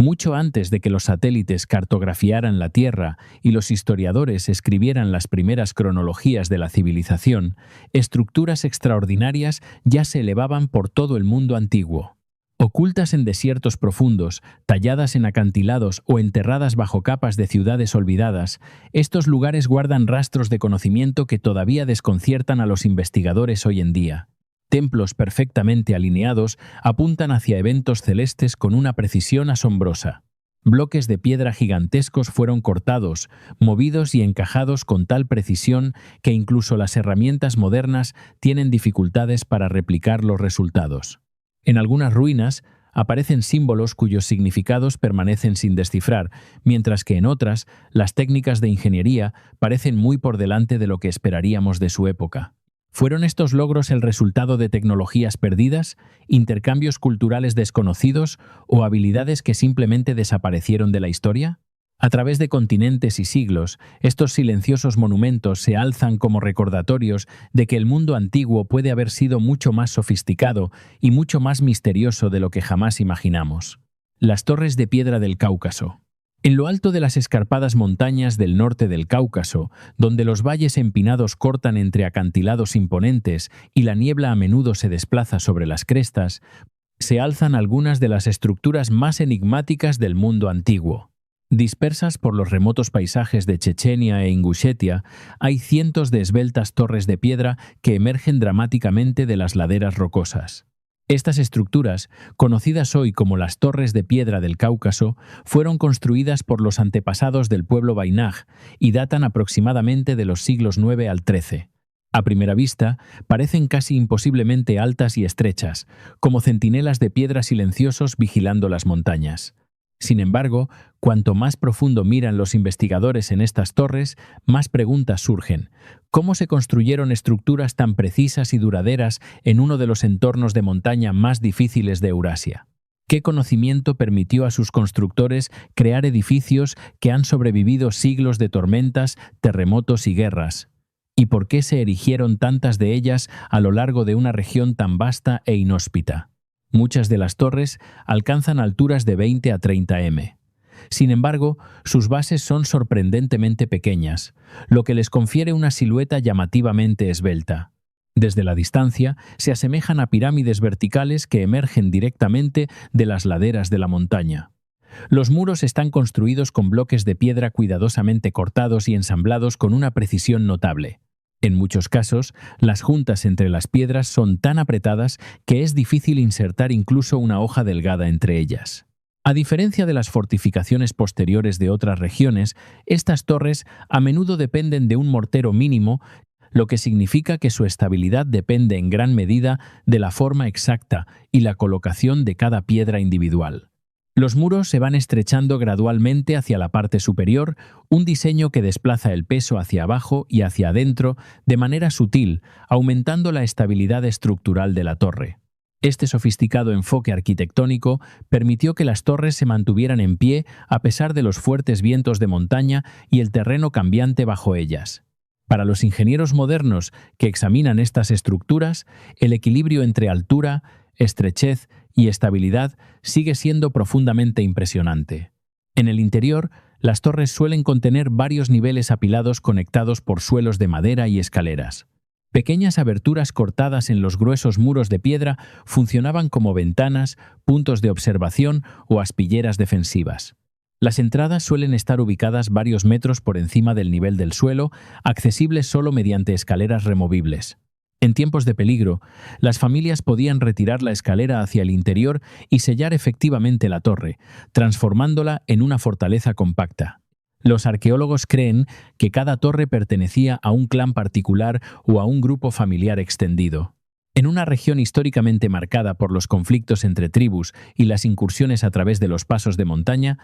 Mucho antes de que los satélites cartografiaran la Tierra y los historiadores escribieran las primeras cronologías de la civilización, estructuras extraordinarias ya se elevaban por todo el mundo antiguo. Ocultas en desiertos profundos, talladas en acantilados o enterradas bajo capas de ciudades olvidadas, estos lugares guardan rastros de conocimiento que todavía desconciertan a los investigadores hoy en día. Templos perfectamente alineados apuntan hacia eventos celestes con una precisión asombrosa. Bloques de piedra gigantescos fueron cortados, movidos y encajados con tal precisión que incluso las herramientas modernas tienen dificultades para replicar los resultados. En algunas ruinas aparecen símbolos cuyos significados permanecen sin descifrar, mientras que en otras, las técnicas de ingeniería parecen muy por delante de lo que esperaríamos de su época. ¿Fueron estos logros el resultado de tecnologías perdidas, intercambios culturales desconocidos o habilidades que simplemente desaparecieron de la historia? A través de continentes y siglos, estos silenciosos monumentos se alzan como recordatorios de que el mundo antiguo puede haber sido mucho más sofisticado y mucho más misterioso de lo que jamás imaginamos. Las torres de piedra del Cáucaso. En lo alto de las escarpadas montañas del norte del Cáucaso, donde los valles empinados cortan entre acantilados imponentes y la niebla a menudo se desplaza sobre las crestas, se alzan algunas de las estructuras más enigmáticas del mundo antiguo. Dispersas por los remotos paisajes de Chechenia e Ingushetia, hay cientos de esbeltas torres de piedra que emergen dramáticamente de las laderas rocosas. Estas estructuras, conocidas hoy como las Torres de Piedra del Cáucaso, fueron construidas por los antepasados del pueblo Vainaj y datan aproximadamente de los siglos IX al XIII. A primera vista, parecen casi imposiblemente altas y estrechas, como centinelas de piedra silenciosos vigilando las montañas. Sin embargo, cuanto más profundo miran los investigadores en estas torres, más preguntas surgen. ¿Cómo se construyeron estructuras tan precisas y duraderas en uno de los entornos de montaña más difíciles de Eurasia? ¿Qué conocimiento permitió a sus constructores crear edificios que han sobrevivido siglos de tormentas, terremotos y guerras? ¿Y por qué se erigieron tantas de ellas a lo largo de una región tan vasta e inhóspita? Muchas de las torres alcanzan alturas de 20 a 30 m. Sin embargo, sus bases son sorprendentemente pequeñas, lo que les confiere una silueta llamativamente esbelta. Desde la distancia, se asemejan a pirámides verticales que emergen directamente de las laderas de la montaña. Los muros están construidos con bloques de piedra cuidadosamente cortados y ensamblados con una precisión notable. En muchos casos, las juntas entre las piedras son tan apretadas que es difícil insertar incluso una hoja delgada entre ellas. A diferencia de las fortificaciones posteriores de otras regiones, estas torres a menudo dependen de un mortero mínimo, lo que significa que su estabilidad depende en gran medida de la forma exacta y la colocación de cada piedra individual. Los muros se van estrechando gradualmente hacia la parte superior, un diseño que desplaza el peso hacia abajo y hacia adentro de manera sutil, aumentando la estabilidad estructural de la torre. Este sofisticado enfoque arquitectónico permitió que las torres se mantuvieran en pie a pesar de los fuertes vientos de montaña y el terreno cambiante bajo ellas. Para los ingenieros modernos que examinan estas estructuras, el equilibrio entre altura, estrechez y estabilidad sigue siendo profundamente impresionante. En el interior, las torres suelen contener varios niveles apilados conectados por suelos de madera y escaleras. Pequeñas aberturas cortadas en los gruesos muros de piedra funcionaban como ventanas, puntos de observación o aspilleras defensivas. Las entradas suelen estar ubicadas varios metros por encima del nivel del suelo, accesibles solo mediante escaleras removibles. En tiempos de peligro, las familias podían retirar la escalera hacia el interior y sellar efectivamente la torre, transformándola en una fortaleza compacta. Los arqueólogos creen que cada torre pertenecía a un clan particular o a un grupo familiar extendido. En una región históricamente marcada por los conflictos entre tribus y las incursiones a través de los pasos de montaña,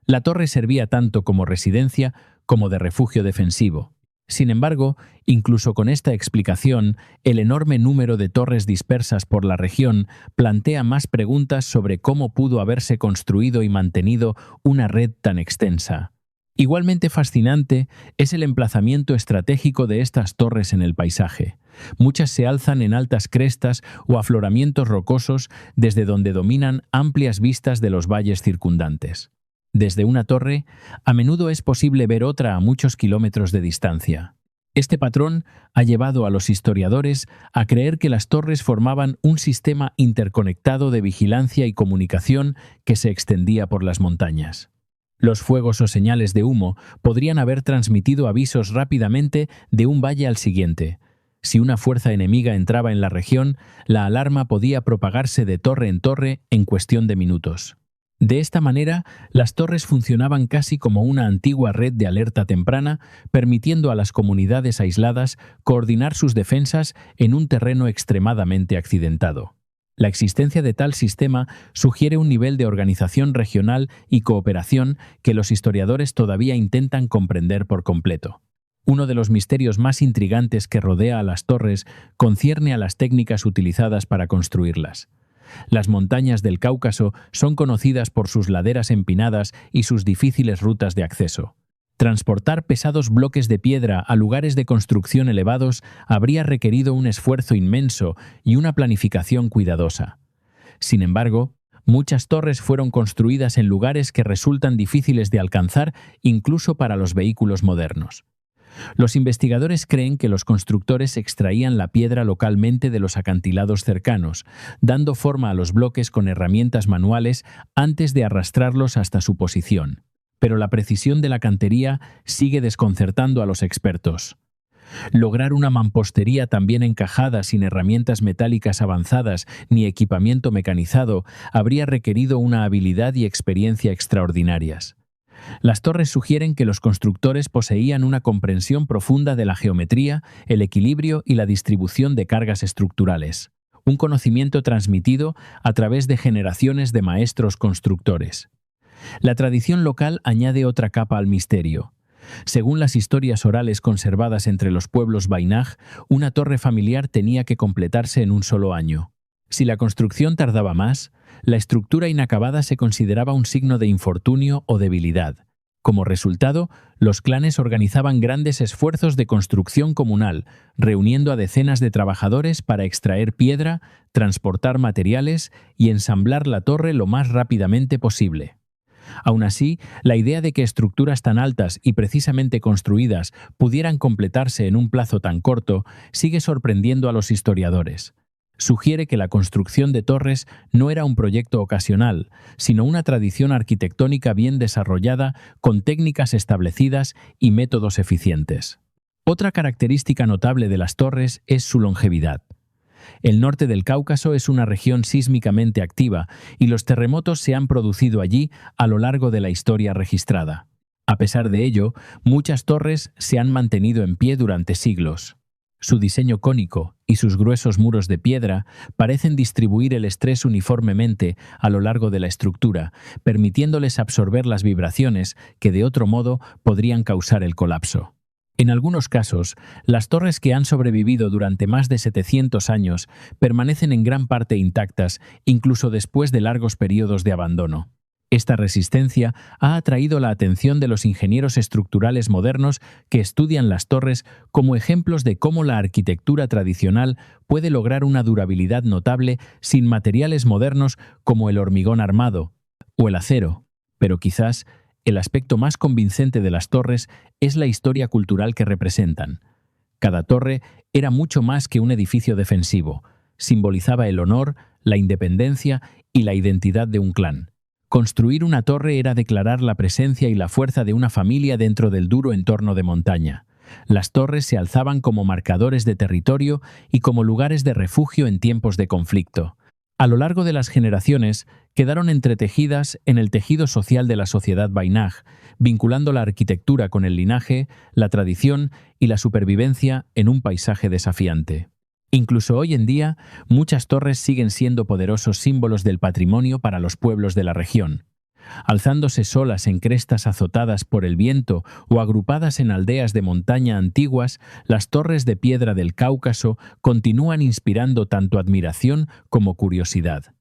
la torre servía tanto como residencia como de refugio defensivo. Sin embargo, incluso con esta explicación, el enorme número de torres dispersas por la región plantea más preguntas sobre cómo pudo haberse construido y mantenido una red tan extensa. Igualmente fascinante es el emplazamiento estratégico de estas torres en el paisaje. Muchas se alzan en altas crestas o afloramientos rocosos desde donde dominan amplias vistas de los valles circundantes. Desde una torre, a menudo es posible ver otra a muchos kilómetros de distancia. Este patrón ha llevado a los historiadores a creer que las torres formaban un sistema interconectado de vigilancia y comunicación que se extendía por las montañas. Los fuegos o señales de humo podrían haber transmitido avisos rápidamente de un valle al siguiente. Si una fuerza enemiga entraba en la región, la alarma podía propagarse de torre en cuestión de minutos. De esta manera, las torres funcionaban casi como una antigua red de alerta temprana, permitiendo a las comunidades aisladas coordinar sus defensas en un terreno extremadamente accidentado. La existencia de tal sistema sugiere un nivel de organización regional y cooperación que los historiadores todavía intentan comprender por completo. Uno de los misterios más intrigantes que rodea a las torres concierne a las técnicas utilizadas para construirlas. Las montañas del Cáucaso son conocidas por sus laderas empinadas y sus difíciles rutas de acceso. Transportar pesados bloques de piedra a lugares de construcción elevados habría requerido un esfuerzo inmenso y una planificación cuidadosa. Sin embargo, muchas torres fueron construidas en lugares que resultan difíciles de alcanzar incluso para los vehículos modernos. Los investigadores creen que los constructores extraían la piedra localmente de los acantilados cercanos, dando forma a los bloques con herramientas manuales antes de arrastrarlos hasta su posición. Pero la precisión de la cantería sigue desconcertando a los expertos. Lograr una mampostería tan bien encajada sin herramientas metálicas avanzadas ni equipamiento mecanizado habría requerido una habilidad y experiencia extraordinarias. Las torres sugieren que los constructores poseían una comprensión profunda de la geometría, el equilibrio y la distribución de cargas estructurales, un conocimiento transmitido a través de generaciones de maestros constructores. La tradición local añade otra capa al misterio. Según las historias orales conservadas entre los pueblos Vainaj, una torre familiar tenía que completarse en un solo año. Si la construcción tardaba más, la estructura inacabada se consideraba un signo de infortunio o debilidad. Como resultado, los clanes organizaban grandes esfuerzos de construcción comunal, reuniendo a decenas de trabajadores para extraer piedra, transportar materiales y ensamblar la torre lo más rápidamente posible. Aún así, la idea de que estructuras tan altas y precisamente construidas pudieran completarse en un plazo tan corto sigue sorprendiendo a los historiadores. Sugiere que la construcción de torres no era un proyecto ocasional, sino una tradición arquitectónica bien desarrollada, con técnicas establecidas y métodos eficientes. Otra característica notable de las torres es su longevidad. El norte del Cáucaso es una región sísmicamente activa y los terremotos se han producido allí a lo largo de la historia registrada. A pesar de ello, muchas torres se han mantenido en pie durante siglos. Su diseño cónico y sus gruesos muros de piedra parecen distribuir el estrés uniformemente a lo largo de la estructura, permitiéndoles absorber las vibraciones que de otro modo podrían causar el colapso. En algunos casos, las torres que han sobrevivido durante más de 700 años permanecen en gran parte intactas, incluso después de largos periodos de abandono. Esta resistencia ha atraído la atención de los ingenieros estructurales modernos que estudian las torres como ejemplos de cómo la arquitectura tradicional puede lograr una durabilidad notable sin materiales modernos como el hormigón armado o el acero. Pero quizás el aspecto más convincente de las torres es la historia cultural que representan. Cada torre era mucho más que un edificio defensivo, simbolizaba el honor, la independencia y la identidad de un clan. Construir una torre era declarar la presencia y la fuerza de una familia dentro del duro entorno de montaña. Las torres se alzaban como marcadores de territorio y como lugares de refugio en tiempos de conflicto. A lo largo de las generaciones, quedaron entretejidas en el tejido social de la sociedad Vainaj, vinculando la arquitectura con el linaje, la tradición y la supervivencia en un paisaje desafiante. Incluso hoy en día, muchas torres siguen siendo poderosos símbolos del patrimonio para los pueblos de la región. Alzándose solas en crestas azotadas por el viento o agrupadas en aldeas de montaña antiguas, las torres de piedra del Cáucaso continúan inspirando tanto admiración como curiosidad.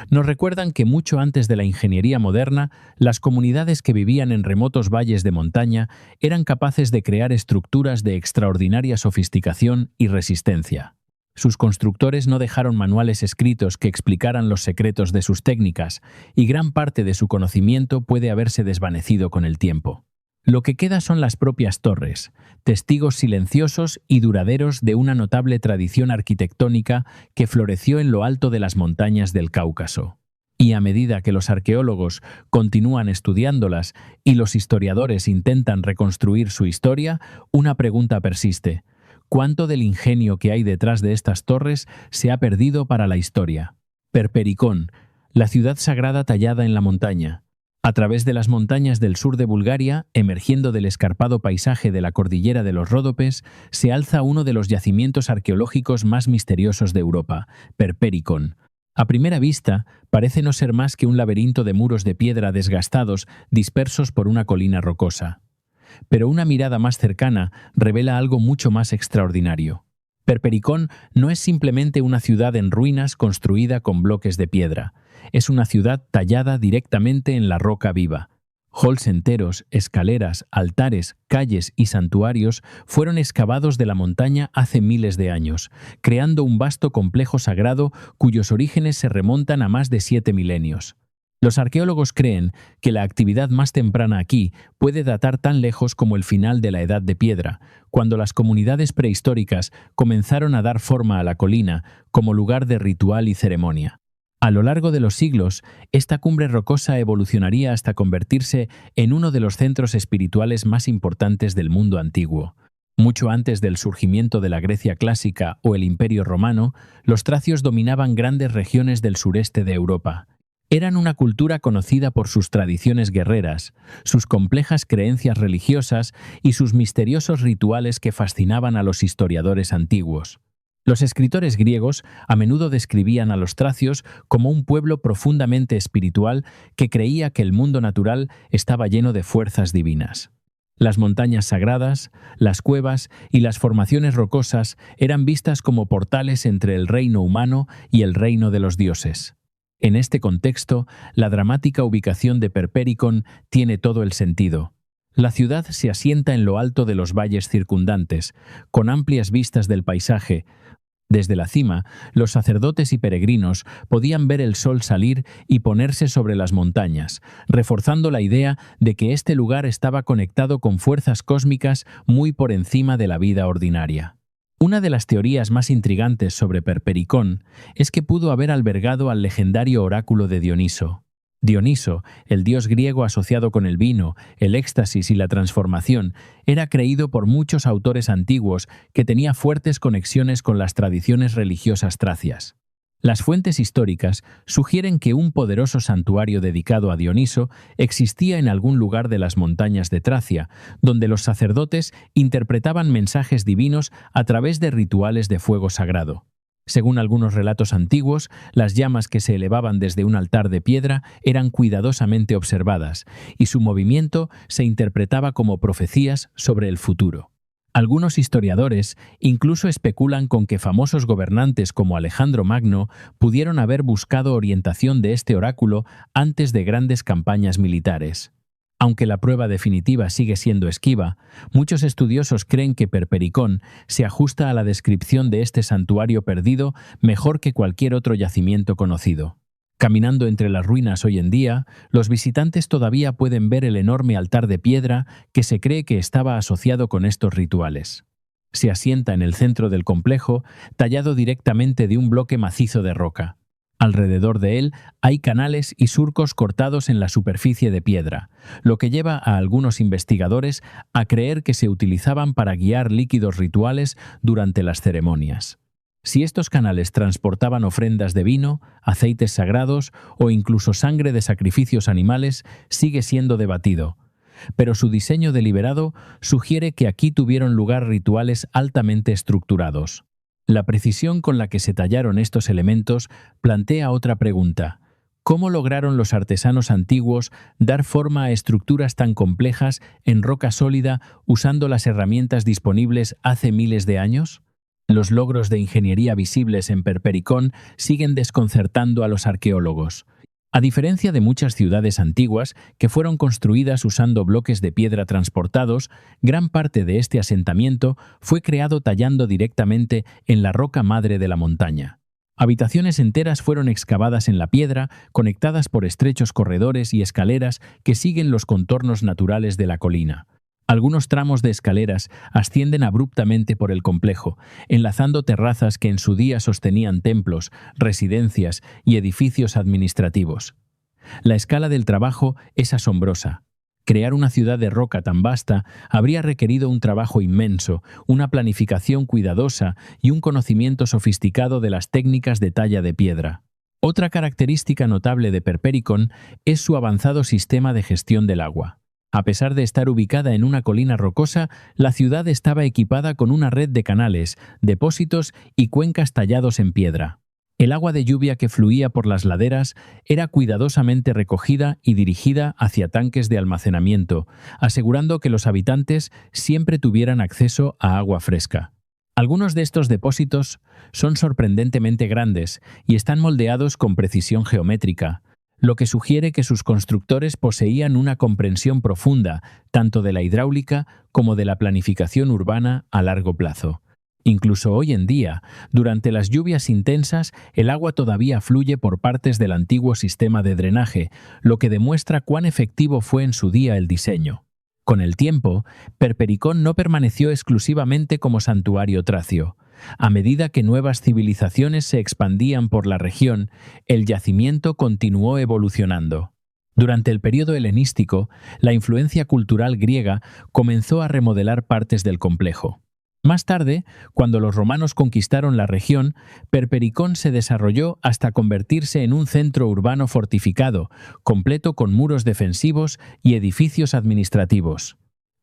Nos recuerdan que mucho antes de la ingeniería moderna, las comunidades que vivían en remotos valles de montaña eran capaces de crear estructuras de extraordinaria sofisticación y resistencia. Sus constructores no dejaron manuales escritos que explicaran los secretos de sus técnicas, y gran parte de su conocimiento puede haberse desvanecido con el tiempo. Lo que queda son las propias torres, testigos silenciosos y duraderos de una notable tradición arquitectónica que floreció en lo alto de las montañas del Cáucaso. Y a medida que los arqueólogos continúan estudiándolas y los historiadores intentan reconstruir su historia, una pregunta persiste: ¿cuánto del ingenio que hay detrás de estas torres se ha perdido para la historia? Perpericón, la ciudad sagrada tallada en la montaña. A través de las montañas del sur de Bulgaria, emergiendo del escarpado paisaje de la cordillera de los Ródopes, se alza uno de los yacimientos arqueológicos más misteriosos de Europa, Perpericón. A primera vista, parece no ser más que un laberinto de muros de piedra desgastados dispersos por una colina rocosa. Pero una mirada más cercana revela algo mucho más extraordinario. Perpericón no es simplemente una ciudad en ruinas construida con bloques de piedra. Es una ciudad tallada directamente en la roca viva. Halls enteros, escaleras, altares, calles y santuarios fueron excavados de la montaña hace miles de años, creando un vasto complejo sagrado cuyos orígenes se remontan a más de 7 milenios. Los arqueólogos creen que la actividad más temprana aquí puede datar tan lejos como el final de la Edad de Piedra, cuando las comunidades prehistóricas comenzaron a dar forma a la colina como lugar de ritual y ceremonia. A lo largo de los siglos, esta cumbre rocosa evolucionaría hasta convertirse en uno de los centros espirituales más importantes del mundo antiguo. Mucho antes del surgimiento de la Grecia clásica o el Imperio Romano, los tracios dominaban grandes regiones del sureste de Europa. Eran una cultura conocida por sus tradiciones guerreras, sus complejas creencias religiosas y sus misteriosos rituales que fascinaban a los historiadores antiguos. Los escritores griegos a menudo describían a los tracios como un pueblo profundamente espiritual que creía que el mundo natural estaba lleno de fuerzas divinas. Las montañas sagradas, las cuevas y las formaciones rocosas eran vistas como portales entre el reino humano y el reino de los dioses. En este contexto, la dramática ubicación de Perpericón tiene todo el sentido. La ciudad se asienta en lo alto de los valles circundantes, con amplias vistas del paisaje. Desde la cima, los sacerdotes y peregrinos podían ver el sol salir y ponerse sobre las montañas, reforzando la idea de que este lugar estaba conectado con fuerzas cósmicas muy por encima de la vida ordinaria. Una de las teorías más intrigantes sobre Perpericón es que pudo haber albergado al legendario oráculo de Dioniso. Dioniso, el dios griego asociado con el vino, el éxtasis y la transformación, era creído por muchos autores antiguos que tenía fuertes conexiones con las tradiciones religiosas tracias. Las fuentes históricas sugieren que un poderoso santuario dedicado a Dioniso existía en algún lugar de las montañas de Tracia, donde los sacerdotes interpretaban mensajes divinos a través de rituales de fuego sagrado. Según algunos relatos antiguos, las llamas que se elevaban desde un altar de piedra eran cuidadosamente observadas, y su movimiento se interpretaba como profecías sobre el futuro. Algunos historiadores incluso especulan con que famosos gobernantes como Alejandro Magno pudieron haber buscado orientación de este oráculo antes de grandes campañas militares. Aunque la prueba definitiva sigue siendo esquiva, muchos estudiosos creen que Perpericón se ajusta a la descripción de este santuario perdido mejor que cualquier otro yacimiento conocido. Caminando entre las ruinas hoy en día, los visitantes todavía pueden ver el enorme altar de piedra que se cree que estaba asociado con estos rituales. Se asienta en el centro del complejo, tallado directamente de un bloque macizo de roca. Alrededor de él hay canales y surcos cortados en la superficie de piedra, lo que lleva a algunos investigadores a creer que se utilizaban para guiar líquidos rituales durante las ceremonias. Si estos canales transportaban ofrendas de vino, aceites sagrados o incluso sangre de sacrificios animales, sigue siendo debatido. Pero su diseño deliberado sugiere que aquí tuvieron lugar rituales altamente estructurados. La precisión con la que se tallaron estos elementos plantea otra pregunta: ¿cómo lograron los artesanos antiguos dar forma a estructuras tan complejas en roca sólida usando las herramientas disponibles hace miles de años? Los logros de ingeniería visibles en Perpericón siguen desconcertando a los arqueólogos. A diferencia de muchas ciudades antiguas que fueron construidas usando bloques de piedra transportados, gran parte de este asentamiento fue creado tallando directamente en la roca madre de la montaña. Habitaciones enteras fueron excavadas en la piedra, conectadas por estrechos corredores y escaleras que siguen los contornos naturales de la colina. Algunos tramos de escaleras ascienden abruptamente por el complejo, enlazando terrazas que en su día sostenían templos, residencias y edificios administrativos. La escala del trabajo es asombrosa. Crear una ciudad de roca tan vasta habría requerido un trabajo inmenso, una planificación cuidadosa y un conocimiento sofisticado de las técnicas de talla de piedra. Otra característica notable de Perpericón es su avanzado sistema de gestión del agua. A pesar de estar ubicada en una colina rocosa, la ciudad estaba equipada con una red de canales, depósitos y cuencas tallados en piedra. El agua de lluvia que fluía por las laderas era cuidadosamente recogida y dirigida hacia tanques de almacenamiento, asegurando que los habitantes siempre tuvieran acceso a agua fresca. Algunos de estos depósitos son sorprendentemente grandes y están moldeados con precisión geométrica, lo que sugiere que sus constructores poseían una comprensión profunda tanto de la hidráulica como de la planificación urbana a largo plazo. Incluso hoy en día, durante las lluvias intensas, el agua todavía fluye por partes del antiguo sistema de drenaje, lo que demuestra cuán efectivo fue en su día el diseño. Con el tiempo, Perpericón no permaneció exclusivamente como santuario tracio. A medida que nuevas civilizaciones se expandían por la región, el yacimiento continuó evolucionando. Durante el período helenístico, la influencia cultural griega comenzó a remodelar partes del complejo. Más tarde, cuando los romanos conquistaron la región, Perpericón se desarrolló hasta convertirse en un centro urbano fortificado, completo con muros defensivos y edificios administrativos.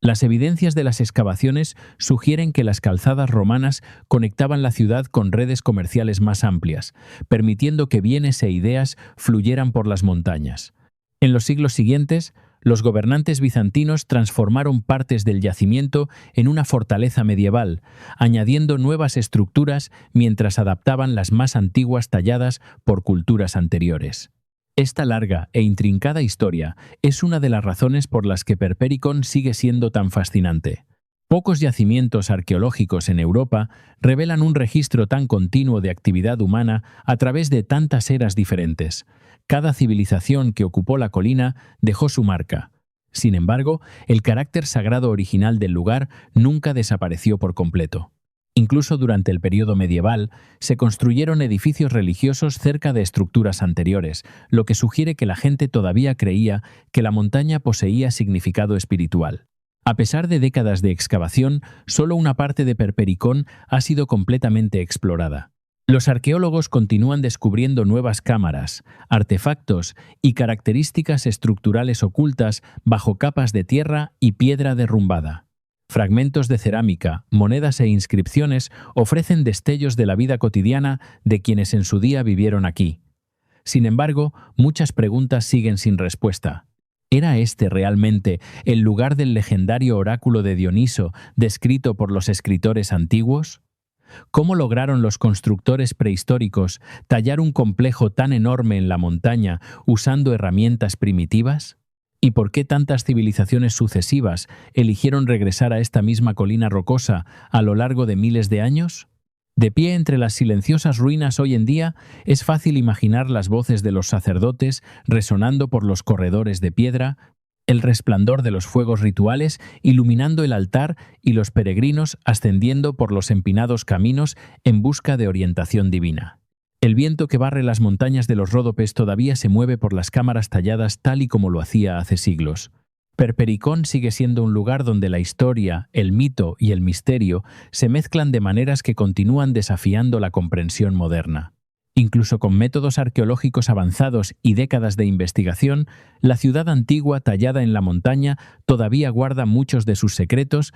Las evidencias de las excavaciones sugieren que las calzadas romanas conectaban la ciudad con redes comerciales más amplias, permitiendo que bienes e ideas fluyeran por las montañas. En los siglos siguientes, los gobernantes bizantinos transformaron partes del yacimiento en una fortaleza medieval, añadiendo nuevas estructuras mientras adaptaban las más antiguas talladas por culturas anteriores. Esta larga e intrincada historia es una de las razones por las que Perpericón sigue siendo tan fascinante. Pocos yacimientos arqueológicos en Europa revelan un registro tan continuo de actividad humana a través de tantas eras diferentes. Cada civilización que ocupó la colina dejó su marca. Sin embargo, el carácter sagrado original del lugar nunca desapareció por completo. Incluso durante el período medieval, se construyeron edificios religiosos cerca de estructuras anteriores, lo que sugiere que la gente todavía creía que la montaña poseía significado espiritual. A pesar de décadas de excavación, solo una parte de Perpericón ha sido completamente explorada. Los arqueólogos continúan descubriendo nuevas cámaras, artefactos y características estructurales ocultas bajo capas de tierra y piedra derrumbada. Fragmentos de cerámica, monedas e inscripciones ofrecen destellos de la vida cotidiana de quienes en su día vivieron aquí. Sin embargo, muchas preguntas siguen sin respuesta. ¿Era este realmente el lugar del legendario oráculo de Dioniso descrito por los escritores antiguos? ¿Cómo lograron los constructores prehistóricos tallar un complejo tan enorme en la montaña usando herramientas primitivas? ¿Y por qué tantas civilizaciones sucesivas eligieron regresar a esta misma colina rocosa a lo largo de miles de años? De pie entre las silenciosas ruinas hoy en día, es fácil imaginar las voces de los sacerdotes resonando por los corredores de piedra, el resplandor de los fuegos rituales iluminando el altar y los peregrinos ascendiendo por los empinados caminos en busca de orientación divina. El viento que barre las montañas de los Ródopes todavía se mueve por las cámaras talladas tal y como lo hacía hace siglos. Perpericón sigue siendo un lugar donde la historia, el mito y el misterio se mezclan de maneras que continúan desafiando la comprensión moderna. Incluso con métodos arqueológicos avanzados y décadas de investigación, la ciudad antigua tallada en la montaña todavía guarda muchos de sus secretos,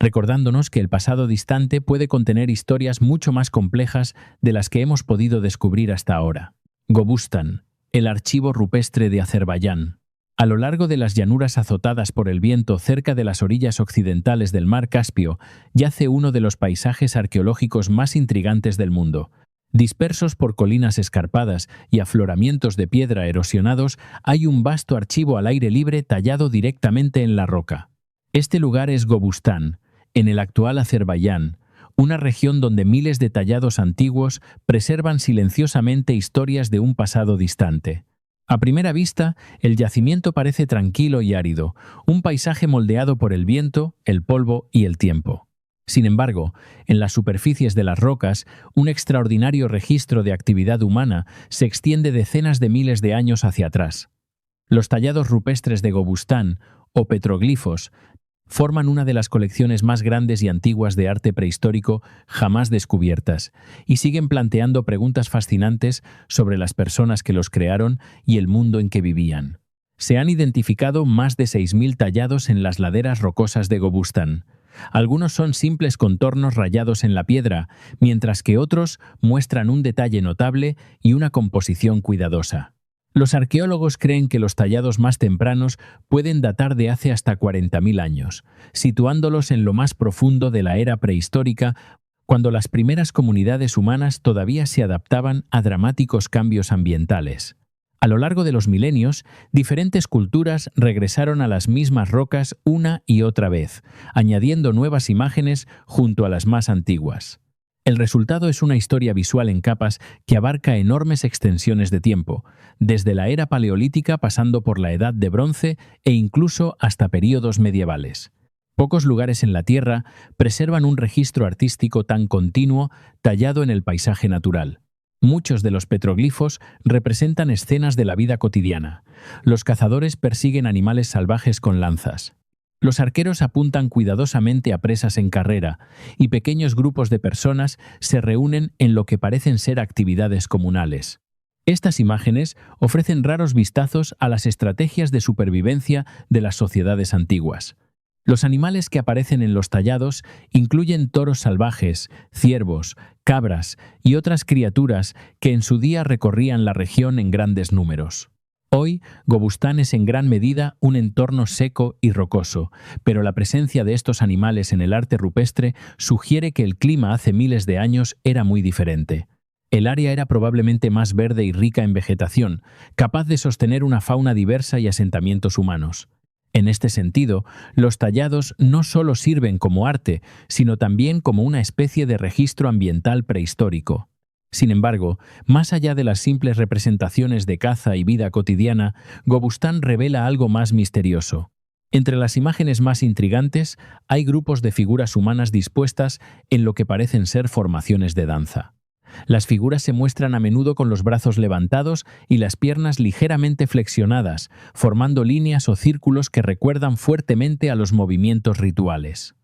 recordándonos que el pasado distante puede contener historias mucho más complejas de las que hemos podido descubrir hasta ahora. Gobustan, el archivo rupestre de Azerbaiyán. A lo largo de las llanuras azotadas por el viento cerca de las orillas occidentales del mar Caspio, yace uno de los paisajes arqueológicos más intrigantes del mundo. Dispersos por colinas escarpadas y afloramientos de piedra erosionados, hay un vasto archivo al aire libre tallado directamente en la roca. Este lugar es Gobustán, en el actual Azerbaiyán, una región donde miles de tallados antiguos preservan silenciosamente historias de un pasado distante. A primera vista, el yacimiento parece tranquilo y árido, un paisaje moldeado por el viento, el polvo y el tiempo. Sin embargo, en las superficies de las rocas, un extraordinario registro de actividad humana se extiende decenas de miles de años hacia atrás. Los tallados rupestres de Gobustán, o petroglifos, forman una de las colecciones más grandes y antiguas de arte prehistórico jamás descubiertas, y siguen planteando preguntas fascinantes sobre las personas que los crearon y el mundo en que vivían. Se han identificado más de 6.000 tallados en las laderas rocosas de Gobustán. Algunos son simples contornos rayados en la piedra, mientras que otros muestran un detalle notable y una composición cuidadosa. Los arqueólogos creen que los tallados más tempranos pueden datar de hace hasta 40.000 años, situándolos en lo más profundo de la era prehistórica, cuando las primeras comunidades humanas todavía se adaptaban a dramáticos cambios ambientales. A lo largo de los milenios, diferentes culturas regresaron a las mismas rocas una y otra vez, añadiendo nuevas imágenes junto a las más antiguas. El resultado es una historia visual en capas que abarca enormes extensiones de tiempo, desde la era paleolítica pasando por la Edad de Bronce e incluso hasta períodos medievales. Pocos lugares en la Tierra preservan un registro artístico tan continuo tallado en el paisaje natural. Muchos de los petroglifos representan escenas de la vida cotidiana. Los cazadores persiguen animales salvajes con lanzas. Los arqueros apuntan cuidadosamente a presas en carrera, y pequeños grupos de personas se reúnen en lo que parecen ser actividades comunales. Estas imágenes ofrecen raros vistazos a las estrategias de supervivencia de las sociedades antiguas. Los animales que aparecen en los tallados incluyen toros salvajes, ciervos, cabras y otras criaturas que en su día recorrían la región en grandes números. Hoy, Gobustán es en gran medida un entorno seco y rocoso, pero la presencia de estos animales en el arte rupestre sugiere que el clima hace miles de años era muy diferente. El área era probablemente más verde y rica en vegetación, capaz de sostener una fauna diversa y asentamientos humanos. En este sentido, los tallados no solo sirven como arte, sino también como una especie de registro ambiental prehistórico. Sin embargo, más allá de las simples representaciones de caza y vida cotidiana, Gobustán revela algo más misterioso. Entre las imágenes más intrigantes hay grupos de figuras humanas dispuestas en lo que parecen ser formaciones de danza. Las figuras se muestran a menudo con los brazos levantados y las piernas ligeramente flexionadas, formando líneas o círculos que recuerdan fuertemente a los movimientos rituales.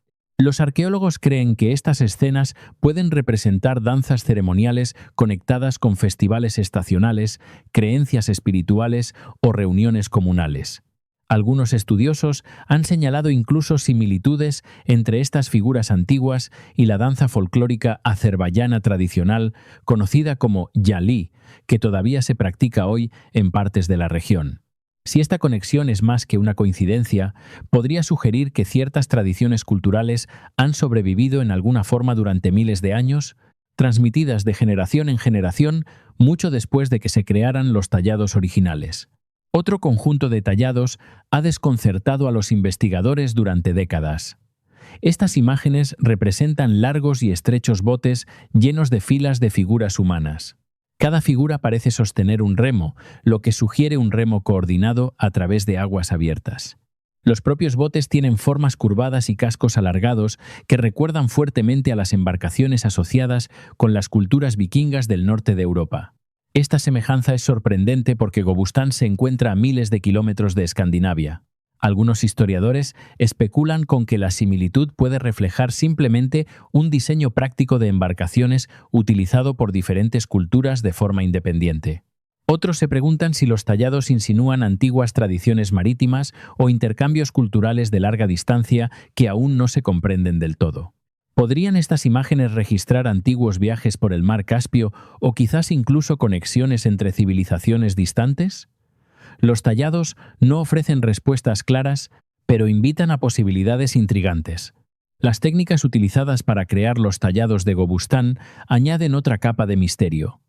Los arqueólogos creen que estas escenas pueden representar danzas ceremoniales conectadas con festivales estacionales, creencias espirituales o reuniones comunales. Algunos estudiosos han señalado incluso similitudes entre estas figuras antiguas y la danza folclórica azerbaiyana tradicional, conocida como yali, que todavía se practica hoy en partes de la región. Si esta conexión es más que una coincidencia, podría sugerir que ciertas tradiciones culturales han sobrevivido en alguna forma durante miles de años, transmitidas de generación en generación, mucho después de que se crearan los tallados originales. Otro conjunto de tallados ha desconcertado a los investigadores durante décadas. Estas imágenes representan largos y estrechos botes llenos de filas de figuras humanas. Cada figura parece sostener un remo, lo que sugiere un remo coordinado a través de aguas abiertas. Los propios botes tienen formas curvadas y cascos alargados que recuerdan fuertemente a las embarcaciones asociadas con las culturas vikingas del norte de Europa. Esta semejanza es sorprendente porque Gobustán se encuentra a miles de kilómetros de Escandinavia. Algunos historiadores especulan con que la similitud puede reflejar simplemente un diseño práctico de embarcaciones utilizado por diferentes culturas de forma independiente. Otros se preguntan si los tallados insinúan antiguas tradiciones marítimas o intercambios culturales de larga distancia que aún no se comprenden del todo. ¿Podrían estas imágenes registrar antiguos viajes por el mar Caspio o quizás incluso conexiones entre civilizaciones distantes? Los tallados no ofrecen respuestas claras, pero invitan a posibilidades intrigantes. Las técnicas utilizadas para crear los tallados de Gobustán añaden otra capa de misterio.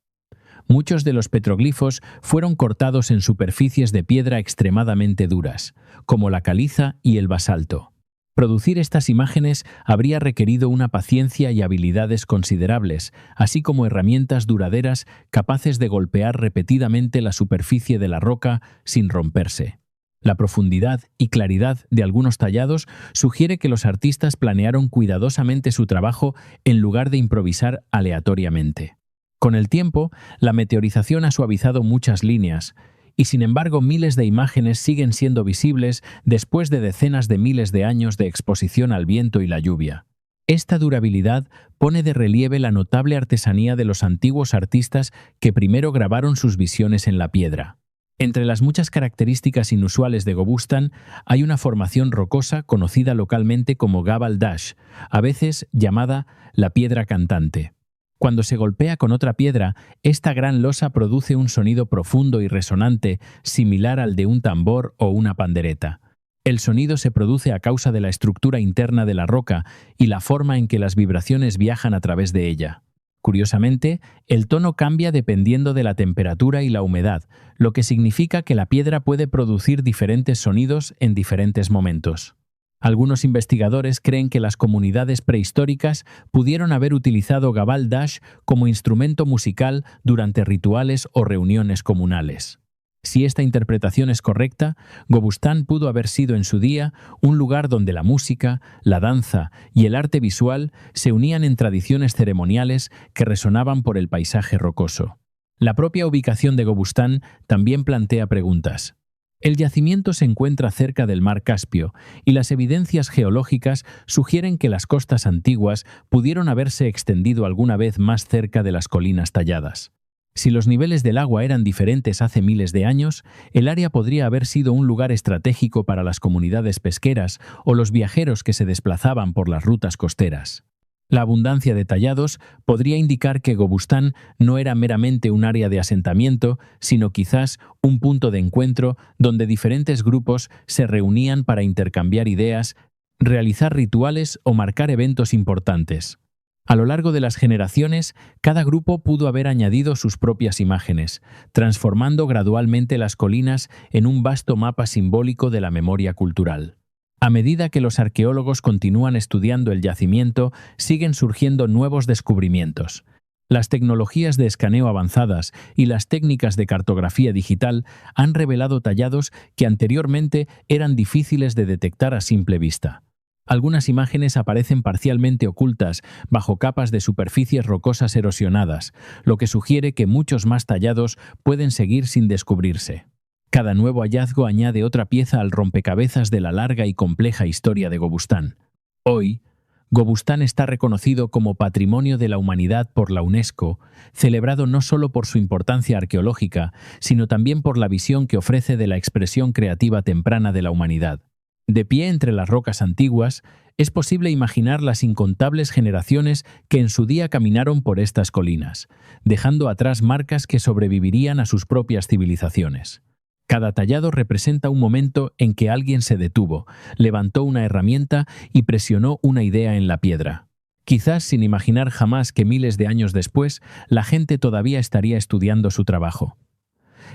Muchos de los petroglifos fueron cortados en superficies de piedra extremadamente duras, como la caliza y el basalto. Producir estas imágenes habría requerido una paciencia y habilidades considerables, así como herramientas duraderas capaces de golpear repetidamente la superficie de la roca sin romperse. La profundidad y claridad de algunos tallados sugiere que los artistas planearon cuidadosamente su trabajo en lugar de improvisar aleatoriamente. Con el tiempo, la meteorización ha suavizado muchas líneas, y sin embargo miles de imágenes siguen siendo visibles después de decenas de miles de años de exposición al viento y la lluvia. Esta durabilidad pone de relieve la notable artesanía de los antiguos artistas que primero grabaron sus visiones en la piedra. Entre las muchas características inusuales de Gobustán hay una formación rocosa conocida localmente como Gabal Dash, a veces llamada la piedra cantante. Cuando se golpea con otra piedra, esta gran losa produce un sonido profundo y resonante, similar al de un tambor o una pandereta. El sonido se produce a causa de la estructura interna de la roca y la forma en que las vibraciones viajan a través de ella. Curiosamente, el tono cambia dependiendo de la temperatura y la humedad, lo que significa que la piedra puede producir diferentes sonidos en diferentes momentos. Algunos investigadores creen que las comunidades prehistóricas pudieron haber utilizado Gabal Dash como instrumento musical durante rituales o reuniones comunales. Si esta interpretación es correcta, Gobustán pudo haber sido en su día un lugar donde la música, la danza y el arte visual se unían en tradiciones ceremoniales que resonaban por el paisaje rocoso. La propia ubicación de Gobustán también plantea preguntas. El yacimiento se encuentra cerca del mar Caspio y las evidencias geológicas sugieren que las costas antiguas pudieron haberse extendido alguna vez más cerca de las colinas talladas. Si los niveles del agua eran diferentes hace miles de años, el área podría haber sido un lugar estratégico para las comunidades pesqueras o los viajeros que se desplazaban por las rutas costeras. La abundancia de tallados podría indicar que Gobustán no era meramente un área de asentamiento, sino quizás un punto de encuentro donde diferentes grupos se reunían para intercambiar ideas, realizar rituales o marcar eventos importantes. A lo largo de las generaciones, cada grupo pudo haber añadido sus propias imágenes, transformando gradualmente las colinas en un vasto mapa simbólico de la memoria cultural. A medida que los arqueólogos continúan estudiando el yacimiento, siguen surgiendo nuevos descubrimientos. Las tecnologías de escaneo avanzadas y las técnicas de cartografía digital han revelado tallados que anteriormente eran difíciles de detectar a simple vista. Algunas imágenes aparecen parcialmente ocultas bajo capas de superficies rocosas erosionadas, lo que sugiere que muchos más tallados pueden seguir sin descubrirse. Cada nuevo hallazgo añade otra pieza al rompecabezas de la larga y compleja historia de Gobustán. Hoy, Gobustán está reconocido como Patrimonio de la Humanidad por la UNESCO, celebrado no solo por su importancia arqueológica, sino también por la visión que ofrece de la expresión creativa temprana de la humanidad. De pie entre las rocas antiguas, es posible imaginar las incontables generaciones que en su día caminaron por estas colinas, dejando atrás marcas que sobrevivirían a sus propias civilizaciones. Cada tallado representa un momento en que alguien se detuvo, levantó una herramienta y presionó una idea en la piedra. Quizás sin imaginar jamás que miles de años después, la gente todavía estaría estudiando su trabajo.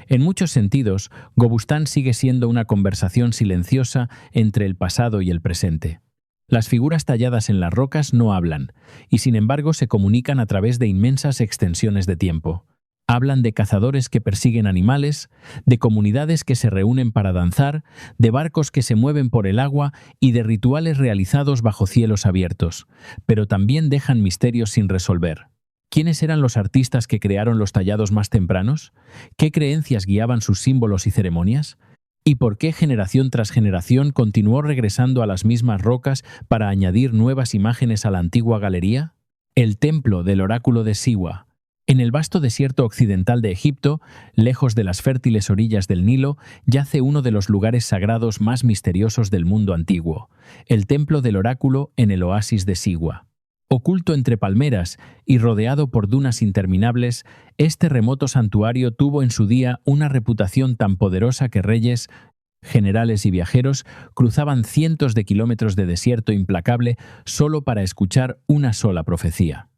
En muchos sentidos, Gobustán sigue siendo una conversación silenciosa entre el pasado y el presente. Las figuras talladas en las rocas no hablan, y sin embargo se comunican a través de inmensas extensiones de tiempo. Hablan de cazadores que persiguen animales, de comunidades que se reúnen para danzar, de barcos que se mueven por el agua y de rituales realizados bajo cielos abiertos, pero también dejan misterios sin resolver. ¿Quiénes eran los artistas que crearon los tallados más tempranos? ¿Qué creencias guiaban sus símbolos y ceremonias? ¿Y por qué generación tras generación continuó regresando a las mismas rocas para añadir nuevas imágenes a la antigua galería? El templo del oráculo de Siwa. En el vasto desierto occidental de Egipto, lejos de las fértiles orillas del Nilo, yace uno de los lugares sagrados más misteriosos del mundo antiguo, el templo del oráculo en el oasis de Siwa. Oculto entre palmeras y rodeado por dunas interminables, este remoto santuario tuvo en su día una reputación tan poderosa que reyes, generales y viajeros cruzaban cientos de kilómetros de desierto implacable solo para escuchar una sola profecía.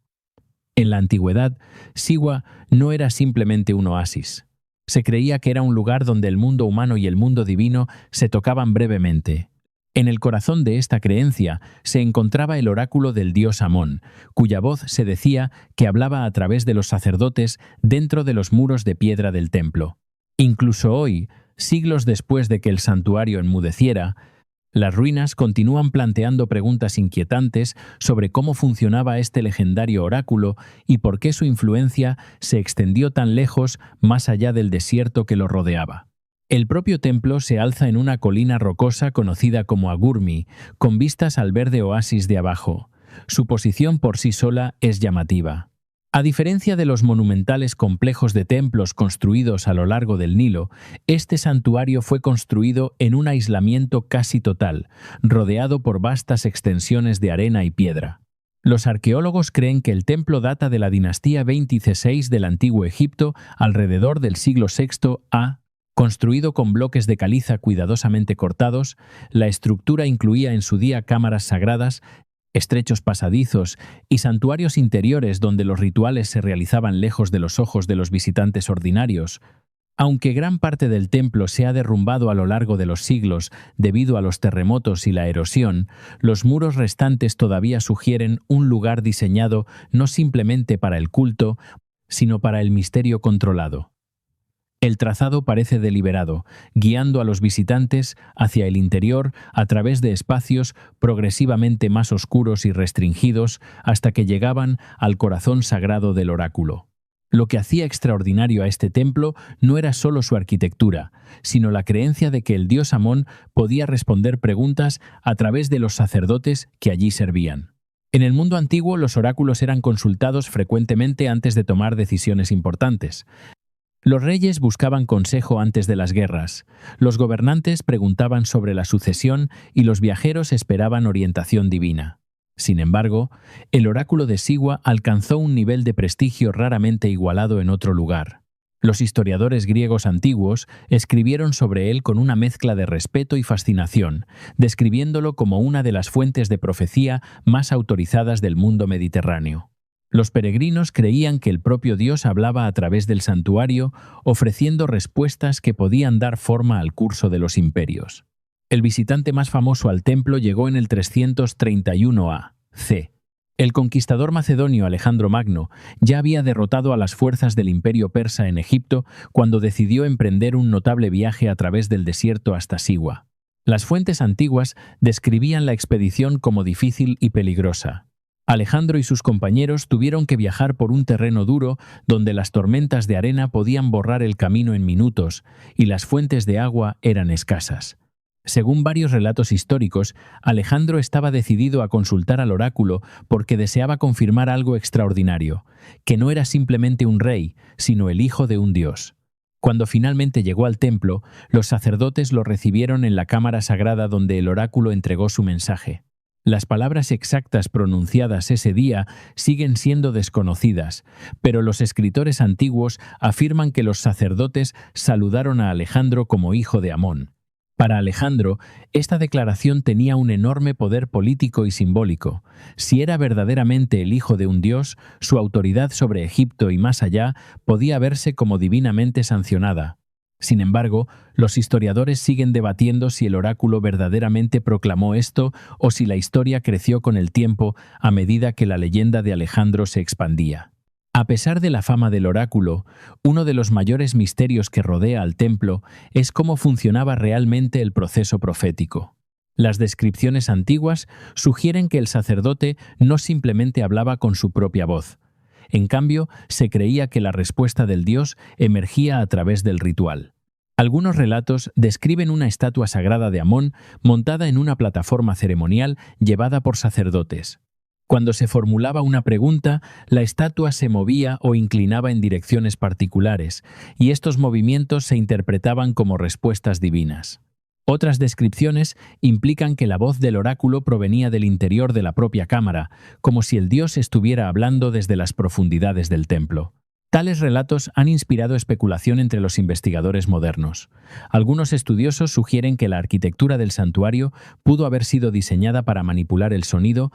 En la antigüedad, Siwa no era simplemente un oasis. Se creía que era un lugar donde el mundo humano y el mundo divino se tocaban brevemente. En el corazón de esta creencia se encontraba el oráculo del dios Amón, cuya voz se decía que hablaba a través de los sacerdotes dentro de los muros de piedra del templo. Incluso hoy, siglos después de que el santuario enmudeciera, las ruinas continúan planteando preguntas inquietantes sobre cómo funcionaba este legendario oráculo y por qué su influencia se extendió tan lejos más allá del desierto que lo rodeaba. El propio templo se alza en una colina rocosa conocida como Agurmi, con vistas al verde oasis de abajo. Su posición por sí sola es llamativa. A diferencia de los monumentales complejos de templos construidos a lo largo del Nilo, este santuario fue construido en un aislamiento casi total, rodeado por vastas extensiones de arena y piedra. Los arqueólogos creen que el templo data de la dinastía 26 del Antiguo Egipto alrededor del siglo VI a. Construido con bloques de caliza cuidadosamente cortados, la estructura incluía en su día cámaras sagradas, estrechos pasadizos y santuarios interiores donde los rituales se realizaban lejos de los ojos de los visitantes ordinarios. Aunque gran parte del templo se ha derrumbado a lo largo de los siglos debido a los terremotos y la erosión, los muros restantes todavía sugieren un lugar diseñado no simplemente para el culto, sino para el misterio controlado. El trazado parece deliberado, guiando a los visitantes hacia el interior a través de espacios progresivamente más oscuros y restringidos hasta que llegaban al corazón sagrado del oráculo. Lo que hacía extraordinario a este templo no era solo su arquitectura, sino la creencia de que el dios Amón podía responder preguntas a través de los sacerdotes que allí servían. En el mundo antiguo, los oráculos eran consultados frecuentemente antes de tomar decisiones importantes. Los reyes buscaban consejo antes de las guerras, los gobernantes preguntaban sobre la sucesión y los viajeros esperaban orientación divina. Sin embargo, el oráculo de Siwa alcanzó un nivel de prestigio raramente igualado en otro lugar. Los historiadores griegos antiguos escribieron sobre él con una mezcla de respeto y fascinación, describiéndolo como una de las fuentes de profecía más autorizadas del mundo mediterráneo. Los peregrinos creían que el propio Dios hablaba a través del santuario, ofreciendo respuestas que podían dar forma al curso de los imperios. El visitante más famoso al templo llegó en el 331 a.C. El conquistador macedonio Alejandro Magno ya había derrotado a las fuerzas del imperio persa en Egipto cuando decidió emprender un notable viaje a través del desierto hasta Siwa. Las fuentes antiguas describían la expedición como difícil y peligrosa. Alejandro y sus compañeros tuvieron que viajar por un terreno duro donde las tormentas de arena podían borrar el camino en minutos y las fuentes de agua eran escasas. Según varios relatos históricos, Alejandro estaba decidido a consultar al oráculo porque deseaba confirmar algo extraordinario, que no era simplemente un rey, sino el hijo de un dios. Cuando finalmente llegó al templo, los sacerdotes lo recibieron en la cámara sagrada donde el oráculo entregó su mensaje. Las palabras exactas pronunciadas ese día siguen siendo desconocidas, pero los escritores antiguos afirman que los sacerdotes saludaron a Alejandro como hijo de Amón. Para Alejandro, esta declaración tenía un enorme poder político y simbólico. Si era verdaderamente el hijo de un dios, su autoridad sobre Egipto y más allá podía verse como divinamente sancionada. Sin embargo, los historiadores siguen debatiendo si el oráculo verdaderamente proclamó esto o si la historia creció con el tiempo a medida que la leyenda de Alejandro se expandía. A pesar de la fama del oráculo, uno de los mayores misterios que rodea al templo es cómo funcionaba realmente el proceso profético. Las descripciones antiguas sugieren que el sacerdote no simplemente hablaba con su propia voz. En cambio, se creía que la respuesta del dios emergía a través del ritual. Algunos relatos describen una estatua sagrada de Amón montada en una plataforma ceremonial llevada por sacerdotes. Cuando se formulaba una pregunta, la estatua se movía o inclinaba en direcciones particulares, y estos movimientos se interpretaban como respuestas divinas. Otras descripciones implican que la voz del oráculo provenía del interior de la propia cámara, como si el dios estuviera hablando desde las profundidades del templo. Tales relatos han inspirado especulación entre los investigadores modernos. Algunos estudiosos sugieren que la arquitectura del santuario pudo haber sido diseñada para manipular el sonido,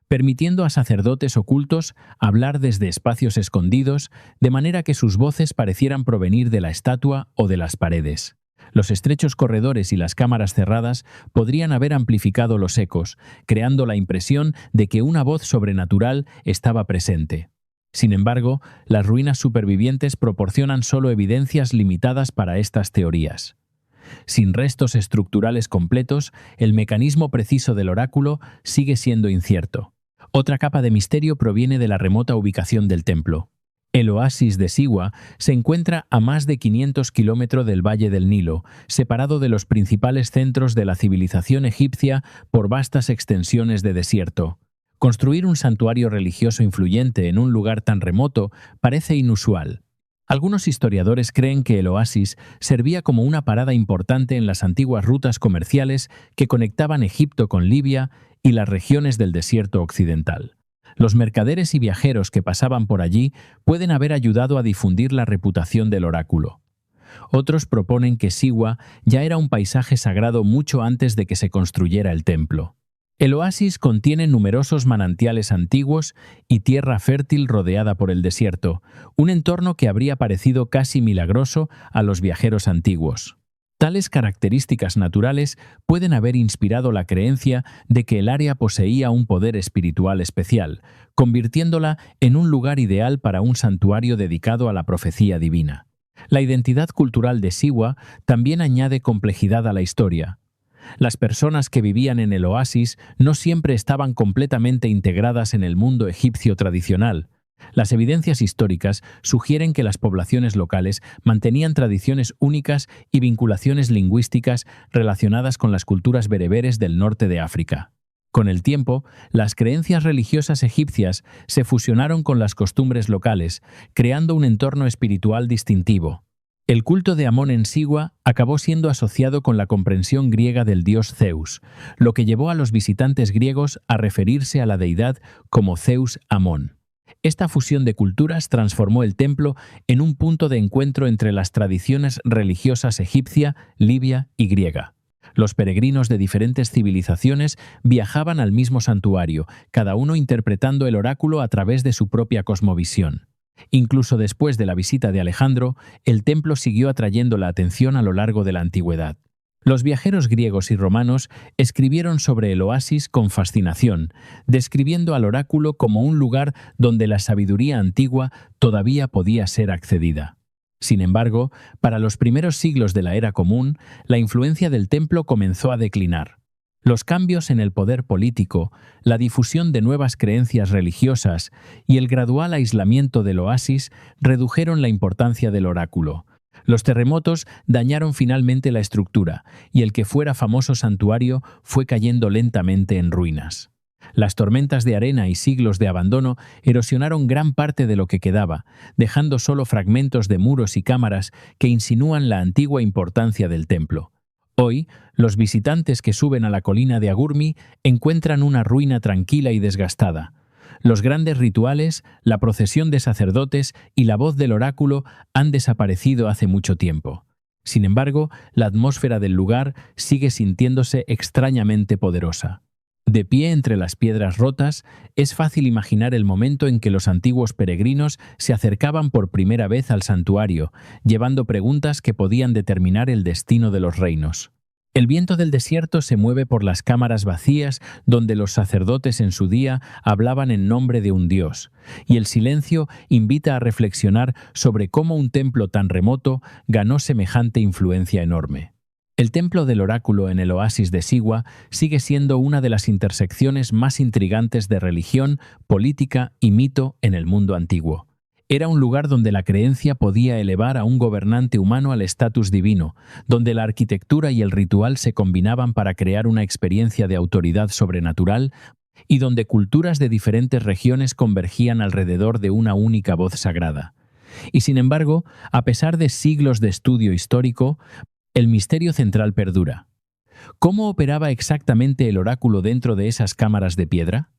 permitiendo a sacerdotes ocultos hablar desde espacios escondidos, de manera que sus voces parecieran provenir de la estatua o de las paredes. Los estrechos corredores y las cámaras cerradas podrían haber amplificado los ecos, creando la impresión de que una voz sobrenatural estaba presente. Sin embargo, las ruinas supervivientes proporcionan solo evidencias limitadas para estas teorías. Sin restos estructurales completos, el mecanismo preciso del oráculo sigue siendo incierto. Otra capa de misterio proviene de la remota ubicación del templo. El oasis de Siwa se encuentra a más de 500 kilómetros del Valle del Nilo, separado de los principales centros de la civilización egipcia por vastas extensiones de desierto. Construir un santuario religioso influyente en un lugar tan remoto parece inusual. Algunos historiadores creen que el oasis servía como una parada importante en las antiguas rutas comerciales que conectaban Egipto con Libia y las regiones del desierto occidental. Los mercaderes y viajeros que pasaban por allí pueden haber ayudado a difundir la reputación del oráculo. Otros proponen que Siwa ya era un paisaje sagrado mucho antes de que se construyera el templo. El oasis contiene numerosos manantiales antiguos y tierra fértil rodeada por el desierto, un entorno que habría parecido casi milagroso a los viajeros antiguos. Tales características naturales pueden haber inspirado la creencia de que el área poseía un poder espiritual especial, convirtiéndola en un lugar ideal para un santuario dedicado a la profecía divina. La identidad cultural de Siwa también añade complejidad a la historia. Las personas que vivían en el oasis no siempre estaban completamente integradas en el mundo egipcio tradicional. Las evidencias históricas sugieren que las poblaciones locales mantenían tradiciones únicas y vinculaciones lingüísticas relacionadas con las culturas bereberes del norte de África. Con el tiempo, las creencias religiosas egipcias se fusionaron con las costumbres locales, creando un entorno espiritual distintivo. El culto de Amón en Siwa acabó siendo asociado con la comprensión griega del dios Zeus, lo que llevó a los visitantes griegos a referirse a la deidad como Zeus Amón. Esta fusión de culturas transformó el templo en un punto de encuentro entre las tradiciones religiosas egipcia, libia y griega. Los peregrinos de diferentes civilizaciones viajaban al mismo santuario, cada uno interpretando el oráculo a través de su propia cosmovisión. Incluso después de la visita de Alejandro, el templo siguió atrayendo la atención a lo largo de la antigüedad. Los viajeros griegos y romanos escribieron sobre el oasis con fascinación, describiendo al oráculo como un lugar donde la sabiduría antigua todavía podía ser accedida. Sin embargo, para los primeros siglos de la Era Común, la influencia del templo comenzó a declinar. Los cambios en el poder político, la difusión de nuevas creencias religiosas y el gradual aislamiento del oasis redujeron la importancia del oráculo. Los terremotos dañaron finalmente la estructura y el que fuera famoso santuario fue cayendo lentamente en ruinas. Las tormentas de arena y siglos de abandono erosionaron gran parte de lo que quedaba, dejando solo fragmentos de muros y cámaras que insinúan la antigua importancia del templo. Hoy, los visitantes que suben a la colina de Agurmi encuentran una ruina tranquila y desgastada. Los grandes rituales, la procesión de sacerdotes y la voz del oráculo han desaparecido hace mucho tiempo. Sin embargo, la atmósfera del lugar sigue sintiéndose extrañamente poderosa. De pie entre las piedras rotas, es fácil imaginar el momento en que los antiguos peregrinos se acercaban por primera vez al santuario, llevando preguntas que podían determinar el destino de los reinos. El viento del desierto se mueve por las cámaras vacías donde los sacerdotes en su día hablaban en nombre de un dios, y el silencio invita a reflexionar sobre cómo un templo tan remoto ganó semejante influencia enorme. El templo del oráculo en el oasis de Siwa sigue siendo una de las intersecciones más intrigantes de religión, política y mito en el mundo antiguo. Era un lugar donde la creencia podía elevar a un gobernante humano al estatus divino, donde la arquitectura y el ritual se combinaban para crear una experiencia de autoridad sobrenatural y donde culturas de diferentes regiones convergían alrededor de una única voz sagrada. Y sin embargo, a pesar de siglos de estudio histórico, el misterio central perdura. ¿Cómo operaba exactamente el oráculo dentro de esas cámaras de piedra?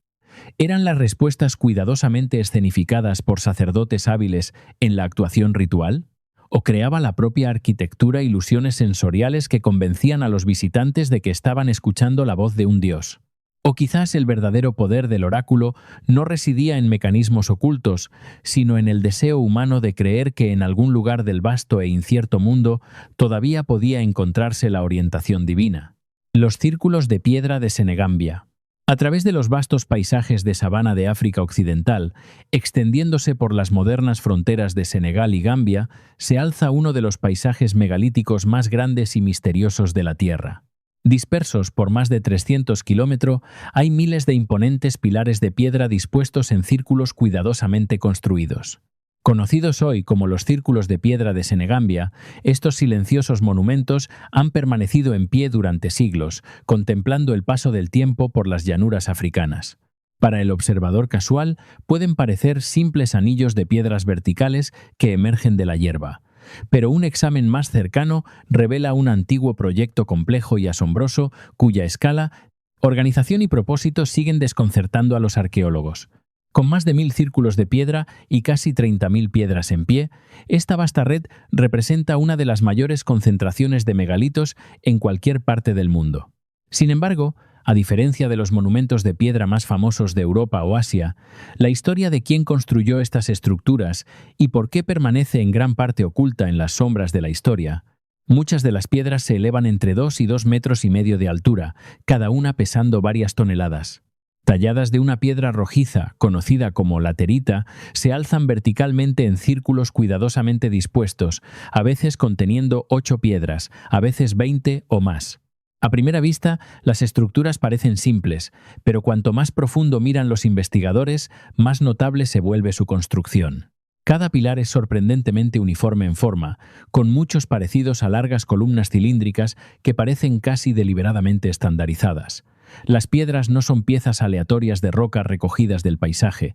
¿Eran las respuestas cuidadosamente escenificadas por sacerdotes hábiles en la actuación ritual? ¿O creaba la propia arquitectura ilusiones sensoriales que convencían a los visitantes de que estaban escuchando la voz de un dios? O quizás el verdadero poder del oráculo no residía en mecanismos ocultos, sino en el deseo humano de creer que en algún lugar del vasto e incierto mundo todavía podía encontrarse la orientación divina. Los círculos de piedra de Senegambia. A través de los vastos paisajes de sabana de África Occidental, extendiéndose por las modernas fronteras de Senegal y Gambia, se alza uno de los paisajes megalíticos más grandes y misteriosos de la Tierra. Dispersos por más de 300 kilómetros, hay miles de imponentes pilares de piedra dispuestos en círculos cuidadosamente construidos. Conocidos hoy como los círculos de piedra de Senegambia, estos silenciosos monumentos han permanecido en pie durante siglos, contemplando el paso del tiempo por las llanuras africanas. Para el observador casual, pueden parecer simples anillos de piedras verticales que emergen de la hierba. Pero un examen más cercano revela un antiguo proyecto complejo y asombroso cuya escala, organización y propósito siguen desconcertando a los arqueólogos. Con más de 1000 círculos de piedra y casi 30.000 piedras en pie, esta vasta red representa una de las mayores concentraciones de megalitos en cualquier parte del mundo. Sin embargo, a diferencia de los monumentos de piedra más famosos de Europa o Asia, la historia de quién construyó estas estructuras y por qué permanece en gran parte oculta en las sombras de la historia. Muchas de las piedras se elevan entre 2 y 2,5 metros de altura, cada una pesando varias toneladas. Talladas de una piedra rojiza, conocida como laterita, se alzan verticalmente en círculos cuidadosamente dispuestos, a veces conteniendo 8 piedras, a veces 20 o más. A primera vista, las estructuras parecen simples, pero cuanto más profundo miran los investigadores, más notable se vuelve su construcción. Cada pilar es sorprendentemente uniforme en forma, con muchos parecidos a largas columnas cilíndricas que parecen casi deliberadamente estandarizadas. Las piedras no son piezas aleatorias de roca recogidas del paisaje.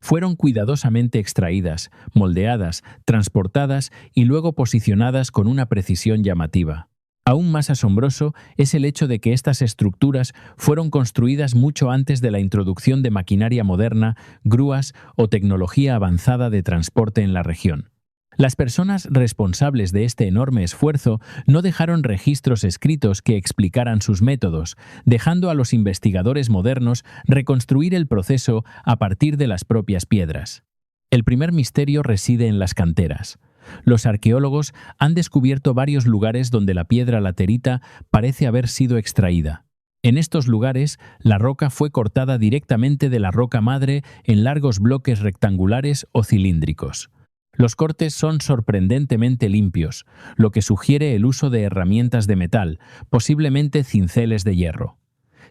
Fueron cuidadosamente extraídas, moldeadas, transportadas y luego posicionadas con una precisión llamativa. Aún más asombroso es el hecho de que estas estructuras fueron construidas mucho antes de la introducción de maquinaria moderna, grúas o tecnología avanzada de transporte en la región. Las personas responsables de este enorme esfuerzo no dejaron registros escritos que explicaran sus métodos, dejando a los investigadores modernos reconstruir el proceso a partir de las propias piedras. El primer misterio reside en las canteras. Los arqueólogos han descubierto varios lugares donde la piedra laterita parece haber sido extraída. En estos lugares, la roca fue cortada directamente de la roca madre en largos bloques rectangulares o cilíndricos. Los cortes son sorprendentemente limpios, lo que sugiere el uso de herramientas de metal, posiblemente cinceles de hierro.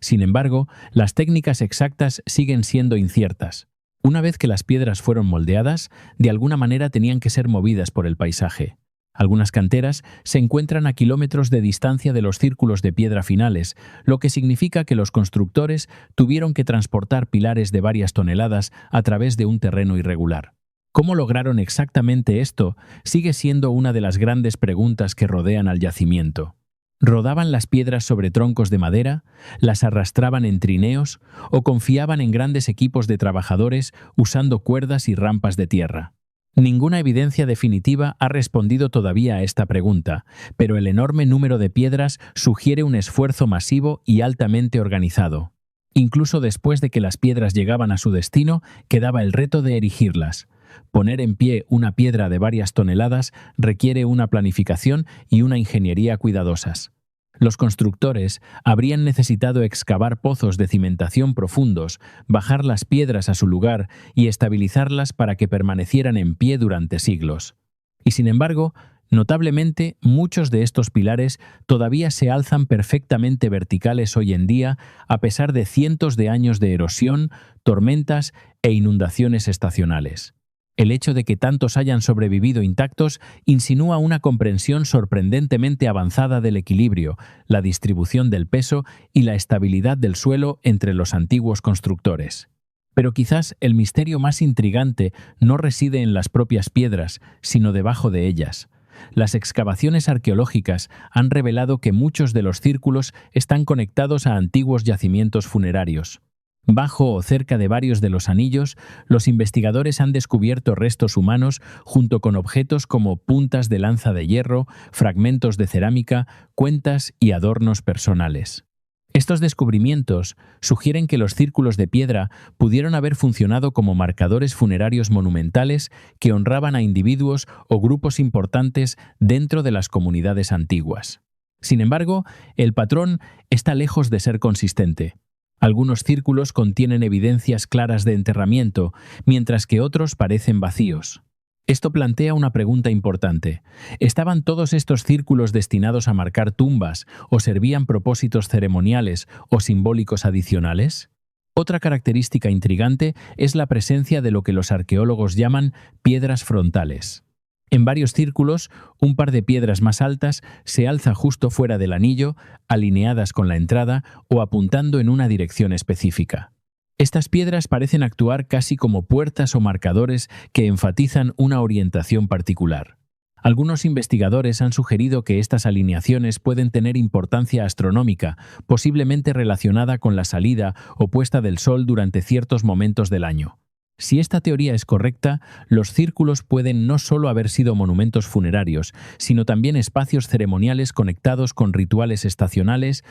Sin embargo, las técnicas exactas siguen siendo inciertas. Una vez que las piedras fueron moldeadas, de alguna manera tenían que ser movidas por el paisaje. Algunas canteras se encuentran a kilómetros de distancia de los círculos de piedra finales, lo que significa que los constructores tuvieron que transportar pilares de varias toneladas a través de un terreno irregular. ¿Cómo lograron exactamente esto? Sigue siendo una de las grandes preguntas que rodean al yacimiento. ¿Rodaban las piedras sobre troncos de madera? ¿Las arrastraban en trineos? ¿O confiaban en grandes equipos de trabajadores usando cuerdas y rampas de tierra? Ninguna evidencia definitiva ha respondido todavía a esta pregunta, pero el enorme número de piedras sugiere un esfuerzo masivo y altamente organizado. Incluso después de que las piedras llegaban a su destino, quedaba el reto de erigirlas. Poner en pie una piedra de varias toneladas requiere una planificación y una ingeniería cuidadosas. Los constructores habrían necesitado excavar pozos de cimentación profundos, bajar las piedras a su lugar y estabilizarlas para que permanecieran en pie durante siglos. Y sin embargo, notablemente, muchos de estos pilares todavía se alzan perfectamente verticales hoy en día, a pesar de cientos de años de erosión, tormentas e inundaciones estacionales. El hecho de que tantos hayan sobrevivido intactos insinúa una comprensión sorprendentemente avanzada del equilibrio, la distribución del peso y la estabilidad del suelo entre los antiguos constructores. Pero quizás el misterio más intrigante no reside en las propias piedras, sino debajo de ellas. Las excavaciones arqueológicas han revelado que muchos de los círculos están conectados a antiguos yacimientos funerarios. Bajo o cerca de varios de los anillos, los investigadores han descubierto restos humanos junto con objetos como puntas de lanza de hierro, fragmentos de cerámica, cuentas y adornos personales. Estos descubrimientos sugieren que los círculos de piedra pudieron haber funcionado como marcadores funerarios monumentales que honraban a individuos o grupos importantes dentro de las comunidades antiguas. Sin embargo, el patrón está lejos de ser consistente. Algunos círculos contienen evidencias claras de enterramiento, mientras que otros parecen vacíos. Esto plantea una pregunta importante. ¿Estaban todos estos círculos destinados a marcar tumbas o servían propósitos ceremoniales o simbólicos adicionales? Otra característica intrigante es la presencia de lo que los arqueólogos llaman piedras frontales. En varios círculos, un par de piedras más altas se alza justo fuera del anillo, alineadas con la entrada o apuntando en una dirección específica. Estas piedras parecen actuar casi como puertas o marcadores que enfatizan una orientación particular. Algunos investigadores han sugerido que estas alineaciones pueden tener importancia astronómica, posiblemente relacionada con la salida o puesta del sol durante ciertos momentos del año. Si esta teoría es correcta, los círculos pueden no solo haber sido monumentos funerarios, sino también espacios ceremoniales conectados con rituales estacionales,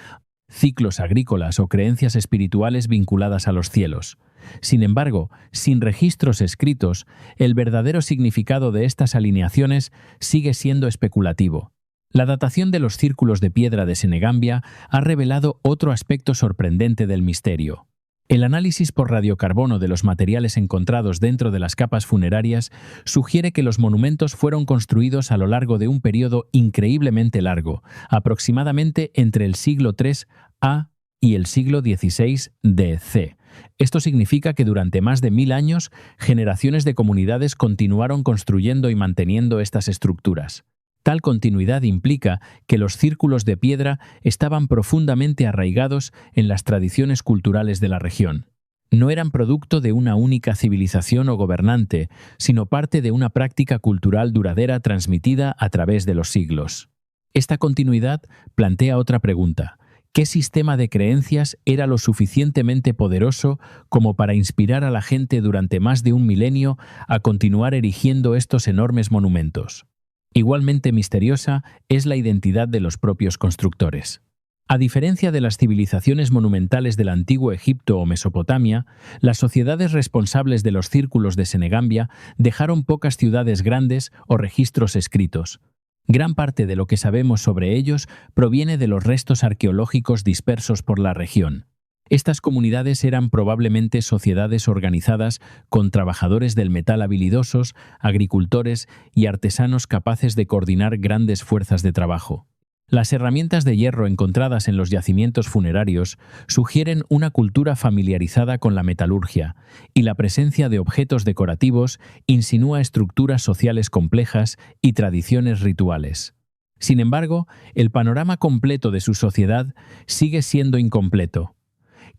ciclos agrícolas o creencias espirituales vinculadas a los cielos. Sin embargo, sin registros escritos, el verdadero significado de estas alineaciones sigue siendo especulativo. La datación de los círculos de piedra de Senegambia ha revelado otro aspecto sorprendente del misterio. El análisis por radiocarbono de los materiales encontrados dentro de las capas funerarias sugiere que los monumentos fueron construidos a lo largo de un periodo increíblemente largo, aproximadamente entre el siglo III a y el siglo XVI d.C. Esto significa que durante más de 1000 años, generaciones de comunidades continuaron construyendo y manteniendo estas estructuras. Tal continuidad implica que los círculos de piedra estaban profundamente arraigados en las tradiciones culturales de la región. No eran producto de una única civilización o gobernante, sino parte de una práctica cultural duradera transmitida a través de los siglos. Esta continuidad plantea otra pregunta. ¿Qué sistema de creencias era lo suficientemente poderoso como para inspirar a la gente durante más de un milenio a continuar erigiendo estos enormes monumentos? Igualmente misteriosa es la identidad de los propios constructores. A diferencia de las civilizaciones monumentales del antiguo Egipto o Mesopotamia, las sociedades responsables de los círculos de Senegambia dejaron pocas ciudades grandes o registros escritos. Gran parte de lo que sabemos sobre ellos proviene de los restos arqueológicos dispersos por la región. Estas comunidades eran probablemente sociedades organizadas con trabajadores del metal habilidosos, agricultores y artesanos capaces de coordinar grandes fuerzas de trabajo. Las herramientas de hierro encontradas en los yacimientos funerarios sugieren una cultura familiarizada con la metalurgia, y la presencia de objetos decorativos insinúa estructuras sociales complejas y tradiciones rituales. Sin embargo, el panorama completo de su sociedad sigue siendo incompleto.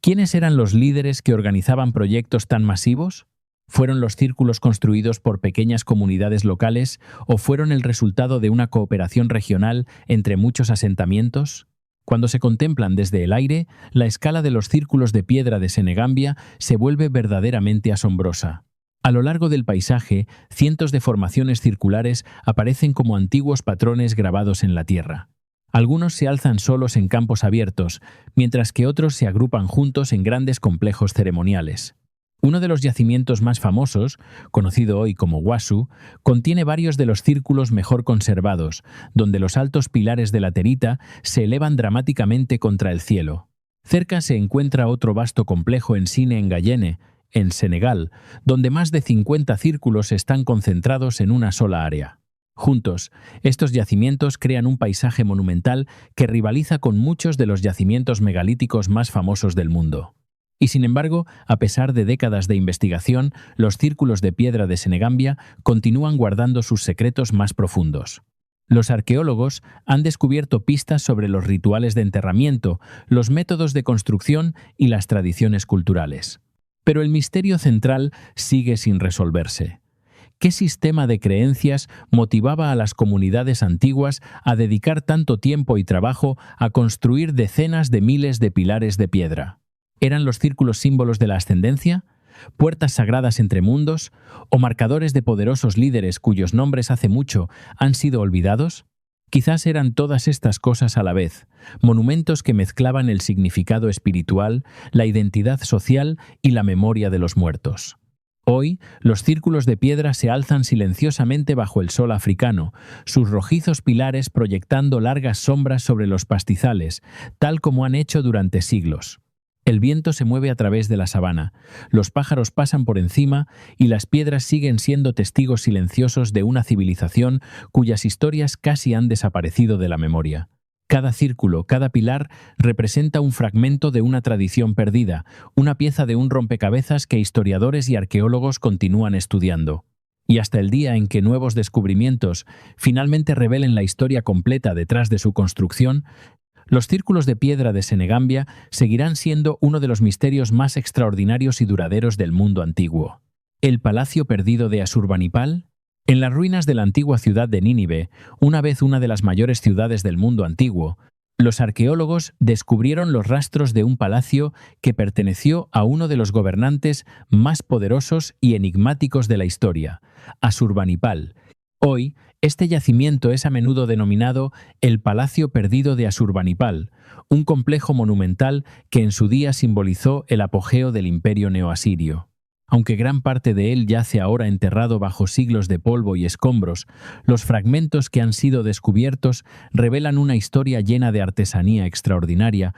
¿Quiénes eran los líderes que organizaban proyectos tan masivos? ¿Fueron los círculos construidos por pequeñas comunidades locales o fueron el resultado de una cooperación regional entre muchos asentamientos? Cuando se contemplan desde el aire, la escala de los círculos de piedra de Senegambia se vuelve verdaderamente asombrosa. A lo largo del paisaje, cientos de formaciones circulares aparecen como antiguos patrones grabados en la tierra. Algunos se alzan solos en campos abiertos, mientras que otros se agrupan juntos en grandes complejos ceremoniales. Uno de los yacimientos más famosos, conocido hoy como Huasu, contiene varios de los círculos mejor conservados, donde los altos pilares de laterita se elevan dramáticamente contra el cielo. Cerca se encuentra otro vasto complejo en Sine Ngayene, en Senegal, donde más de 50 círculos están concentrados en una sola área. Juntos, estos yacimientos crean un paisaje monumental que rivaliza con muchos de los yacimientos megalíticos más famosos del mundo. Y sin embargo, a pesar de décadas de investigación, los círculos de piedra de Senegambia continúan guardando sus secretos más profundos. Los arqueólogos han descubierto pistas sobre los rituales de enterramiento, los métodos de construcción y las tradiciones culturales. Pero el misterio central sigue sin resolverse. ¿Qué sistema de creencias motivaba a las comunidades antiguas a dedicar tanto tiempo y trabajo a construir decenas de miles de pilares de piedra? ¿Eran los círculos símbolos de la ascendencia? ¿Puertas sagradas entre mundos? ¿O marcadores de poderosos líderes cuyos nombres hace mucho han sido olvidados? Quizás eran todas estas cosas a la vez, monumentos que mezclaban el significado espiritual, la identidad social y la memoria de los muertos. Hoy, los círculos de piedra se alzan silenciosamente bajo el sol africano, sus rojizos pilares proyectando largas sombras sobre los pastizales, tal como han hecho durante siglos. El viento se mueve a través de la sabana, los pájaros pasan por encima y las piedras siguen siendo testigos silenciosos de una civilización cuyas historias casi han desaparecido de la memoria. Cada círculo, cada pilar, representa un fragmento de una tradición perdida, una pieza de un rompecabezas que historiadores y arqueólogos continúan estudiando. Y hasta el día en que nuevos descubrimientos finalmente revelen la historia completa detrás de su construcción, los círculos de piedra de Senegambia seguirán siendo uno de los misterios más extraordinarios y duraderos del mundo antiguo. ¿El palacio perdido de Asurbanipal? En las ruinas de la antigua ciudad de Nínive, una vez una de las mayores ciudades del mundo antiguo, los arqueólogos descubrieron los rastros de un palacio que perteneció a uno de los gobernantes más poderosos y enigmáticos de la historia, Asurbanipal. Hoy, este yacimiento es a menudo denominado el Palacio Perdido de Asurbanipal, un complejo monumental que en su día simbolizó el apogeo del imperio neoasirio. Aunque gran parte de él yace ahora enterrado bajo siglos de polvo y escombros, los fragmentos que han sido descubiertos revelan una historia llena de artesanía extraordinaria,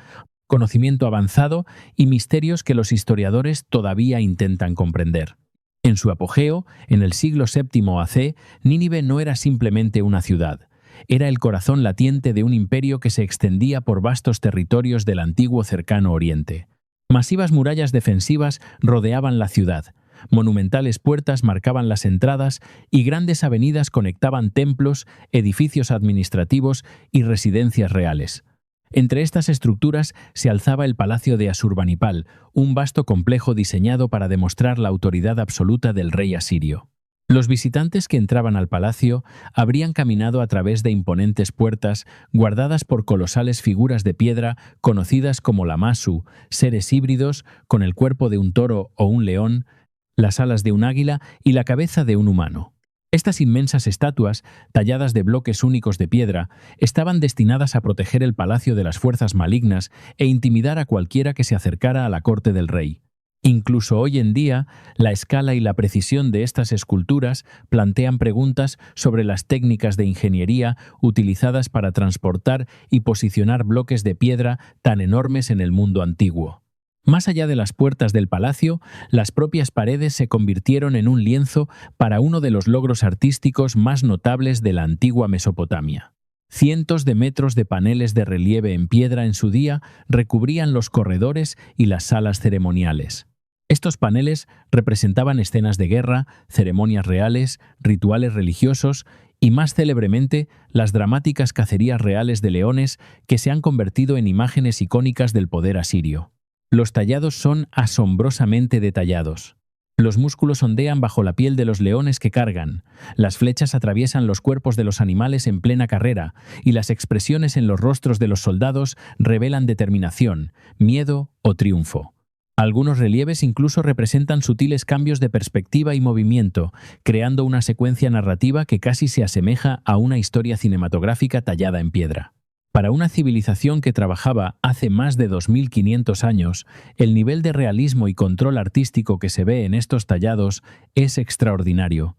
conocimiento avanzado y misterios que los historiadores todavía intentan comprender. En su apogeo, en el siglo VII AC, Nínive no era simplemente una ciudad. Era el corazón latiente de un imperio que se extendía por vastos territorios del antiguo cercano Oriente. Masivas murallas defensivas rodeaban la ciudad, monumentales puertas marcaban las entradas y grandes avenidas conectaban templos, edificios administrativos y residencias reales. Entre estas estructuras se alzaba el Palacio de Asurbanipal, un vasto complejo diseñado para demostrar la autoridad absoluta del rey asirio. Los visitantes que entraban al palacio habrían caminado a través de imponentes puertas guardadas por colosales figuras de piedra conocidas como lamasu, seres híbridos con el cuerpo de un toro o un león, las alas de un águila y la cabeza de un humano. Estas inmensas estatuas, talladas de bloques únicos de piedra, estaban destinadas a proteger el palacio de las fuerzas malignas e intimidar a cualquiera que se acercara a la corte del rey. Incluso hoy en día, la escala y la precisión de estas esculturas plantean preguntas sobre las técnicas de ingeniería utilizadas para transportar y posicionar bloques de piedra tan enormes en el mundo antiguo. Más allá de las puertas del palacio, las propias paredes se convirtieron en un lienzo para uno de los logros artísticos más notables de la antigua Mesopotamia. Cientos de metros de paneles de relieve en piedra en su día recubrían los corredores y las salas ceremoniales. Estos paneles representaban escenas de guerra, ceremonias reales, rituales religiosos y, más célebremente, las dramáticas cacerías reales de leones que se han convertido en imágenes icónicas del poder asirio. Los tallados son asombrosamente detallados. Los músculos ondean bajo la piel de los leones que cargan, las flechas atraviesan los cuerpos de los animales en plena carrera y las expresiones en los rostros de los soldados revelan determinación, miedo o triunfo. Algunos relieves incluso representan sutiles cambios de perspectiva y movimiento, creando una secuencia narrativa que casi se asemeja a una historia cinematográfica tallada en piedra. Para una civilización que trabajaba hace más de 2500 años, el nivel de realismo y control artístico que se ve en estos tallados es extraordinario.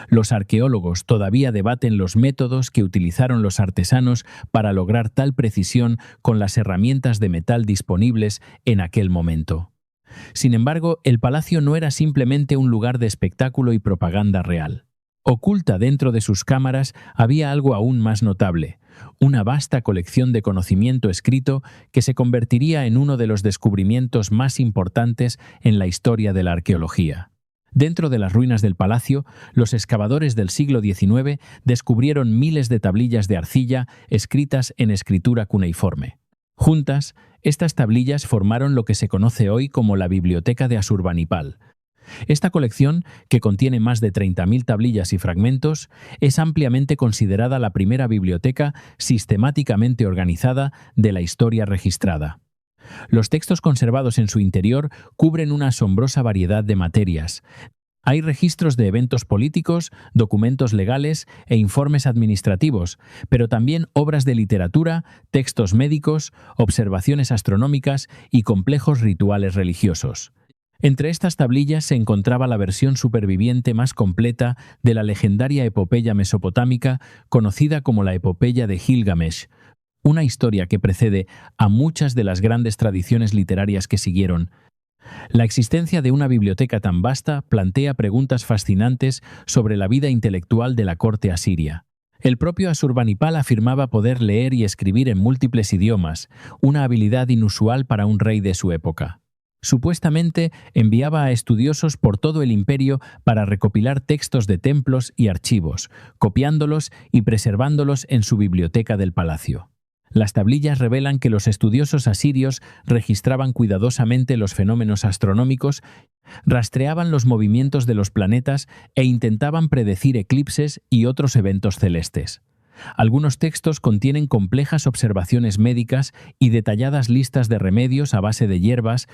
Los arqueólogos todavía debaten los métodos que utilizaron los artesanos para lograr tal precisión con las herramientas de metal disponibles en aquel momento. Sin embargo, el palacio no era simplemente un lugar de espectáculo y propaganda real. Oculta dentro de sus cámaras había algo aún más notable, una vasta colección de conocimiento escrito que se convertiría en uno de los descubrimientos más importantes en la historia de la arqueología. Dentro de las ruinas del palacio, los excavadores del siglo XIX descubrieron miles de tablillas de arcilla escritas en escritura cuneiforme. Juntas, estas tablillas formaron lo que se conoce hoy como la Biblioteca de Asurbanipal. Esta colección, que contiene más de 30.000 tablillas y fragmentos, es ampliamente considerada la primera biblioteca sistemáticamente organizada de la historia registrada. Los textos conservados en su interior cubren una asombrosa variedad de materias. Hay registros de eventos políticos, documentos legales e informes administrativos, pero también obras de literatura, textos médicos, observaciones astronómicas y complejos rituales religiosos. Entre estas tablillas se encontraba la versión superviviente más completa de la legendaria epopeya mesopotámica conocida como la epopeya de Gilgamesh, una historia que precede a muchas de las grandes tradiciones literarias que siguieron. La existencia de una biblioteca tan vasta plantea preguntas fascinantes sobre la vida intelectual de la corte asiria. El propio Asurbanipal afirmaba poder leer y escribir en múltiples idiomas, una habilidad inusual para un rey de su época. Supuestamente enviaba a estudiosos por todo el imperio para recopilar textos de templos y archivos, copiándolos y preservándolos en su biblioteca del palacio. Las tablillas revelan que los estudiosos asirios registraban cuidadosamente los fenómenos astronómicos, rastreaban los movimientos de los planetas e intentaban predecir eclipses y otros eventos celestes. Algunos textos contienen complejas observaciones médicas y detalladas listas de remedios a base de hierbas,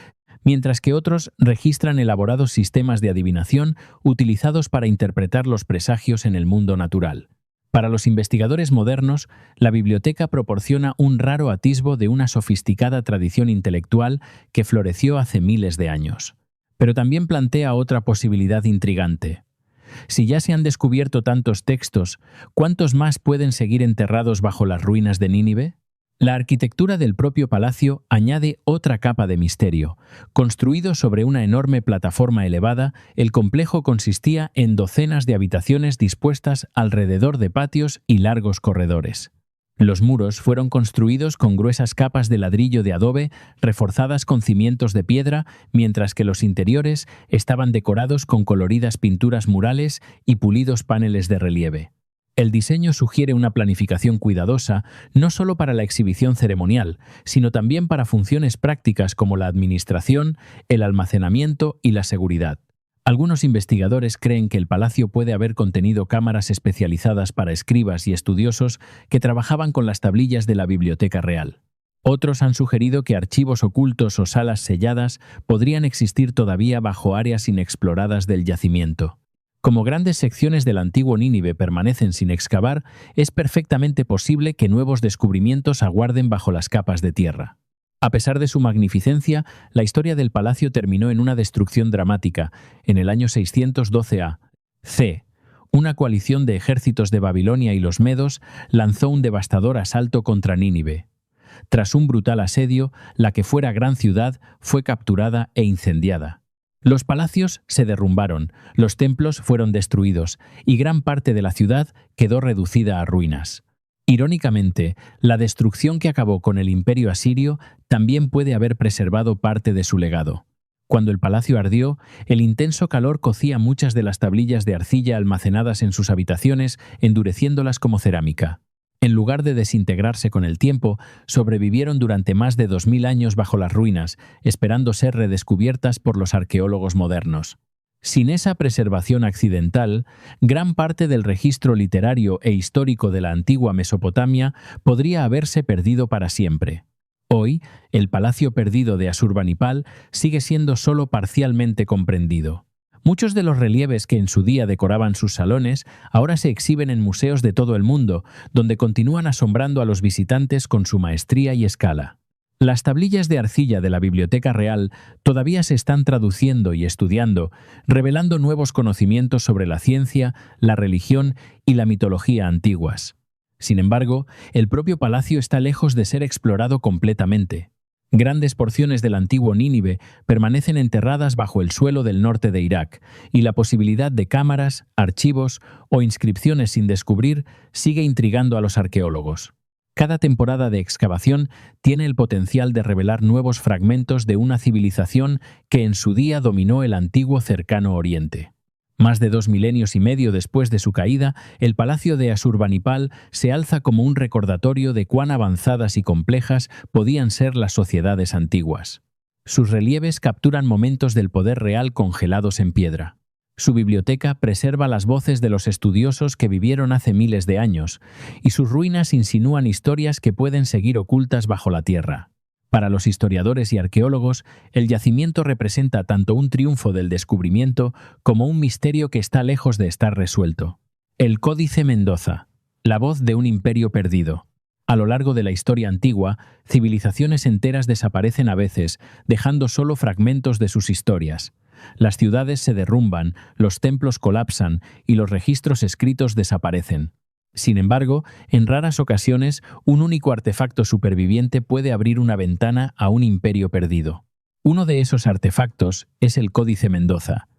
mientras que otros registran elaborados sistemas de adivinación utilizados para interpretar los presagios en el mundo natural. Para los investigadores modernos, la biblioteca proporciona un raro atisbo de una sofisticada tradición intelectual que floreció hace miles de años. Pero también plantea otra posibilidad intrigante. Si ya se han descubierto tantos textos, ¿cuántos más pueden seguir enterrados bajo las ruinas de Nínive? La arquitectura del propio palacio añade otra capa de misterio. Construido sobre una enorme plataforma elevada, el complejo consistía en docenas de habitaciones dispuestas alrededor de patios y largos corredores. Los muros fueron construidos con gruesas capas de ladrillo de adobe reforzadas con cimientos de piedra, mientras que los interiores estaban decorados con coloridas pinturas murales y pulidos paneles de relieve. El diseño sugiere una planificación cuidadosa no solo para la exhibición ceremonial, sino también para funciones prácticas como la administración, el almacenamiento y la seguridad. Algunos investigadores creen que el palacio puede haber contenido cámaras especializadas para escribas y estudiosos que trabajaban con las tablillas de la biblioteca real. Otros han sugerido que archivos ocultos o salas selladas podrían existir todavía bajo áreas inexploradas del yacimiento. Como grandes secciones del antiguo Nínive permanecen sin excavar, es perfectamente posible que nuevos descubrimientos aguarden bajo las capas de tierra. A pesar de su magnificencia, la historia del palacio terminó en una destrucción dramática. En el año 612 a.C., una coalición de ejércitos de Babilonia y los medos lanzó un devastador asalto contra Nínive. Tras un brutal asedio, la que fuera gran ciudad fue capturada e incendiada. Los palacios se derrumbaron, los templos fueron destruidos y gran parte de la ciudad quedó reducida a ruinas. Irónicamente, la destrucción que acabó con el imperio asirio también puede haber preservado parte de su legado. Cuando el palacio ardió, el intenso calor cocía muchas de las tablillas de arcilla almacenadas en sus habitaciones, endureciéndolas como cerámica. En lugar de desintegrarse con el tiempo, sobrevivieron durante más de 2000 años bajo las ruinas, esperando ser redescubiertas por los arqueólogos modernos. Sin esa preservación accidental, gran parte del registro literario e histórico de la antigua Mesopotamia podría haberse perdido para siempre. Hoy, el palacio perdido de Asurbanipal sigue siendo solo parcialmente comprendido. Muchos de los relieves que en su día decoraban sus salones ahora se exhiben en museos de todo el mundo, donde continúan asombrando a los visitantes con su maestría y escala. Las tablillas de arcilla de la Biblioteca Real todavía se están traduciendo y estudiando, revelando nuevos conocimientos sobre la ciencia, la religión y la mitología antiguas. Sin embargo, el propio palacio está lejos de ser explorado completamente. Grandes porciones del antiguo Nínive permanecen enterradas bajo el suelo del norte de Irak, y la posibilidad de cámaras, archivos o inscripciones sin descubrir sigue intrigando a los arqueólogos. Cada temporada de excavación tiene el potencial de revelar nuevos fragmentos de una civilización que en su día dominó el antiguo Cercano Oriente. Más de 2 milenios y medio después de su caída, el palacio de Asurbanipal se alza como un recordatorio de cuán avanzadas y complejas podían ser las sociedades antiguas. Sus relieves capturan momentos del poder real congelados en piedra. Su biblioteca preserva las voces de los estudiosos que vivieron hace miles de años, y sus ruinas insinúan historias que pueden seguir ocultas bajo la tierra. Para los historiadores y arqueólogos, el yacimiento representa tanto un triunfo del descubrimiento como un misterio que está lejos de estar resuelto. El Códice Mendoza, la voz de un imperio perdido. A lo largo de la historia antigua, civilizaciones enteras desaparecen a veces, dejando solo fragmentos de sus historias. Las ciudades se derrumban, los templos colapsan y los registros escritos desaparecen. Sin embargo, en raras ocasiones, un único artefacto superviviente puede abrir una ventana a un imperio perdido. Uno de esos artefactos es el Códice Mendoza,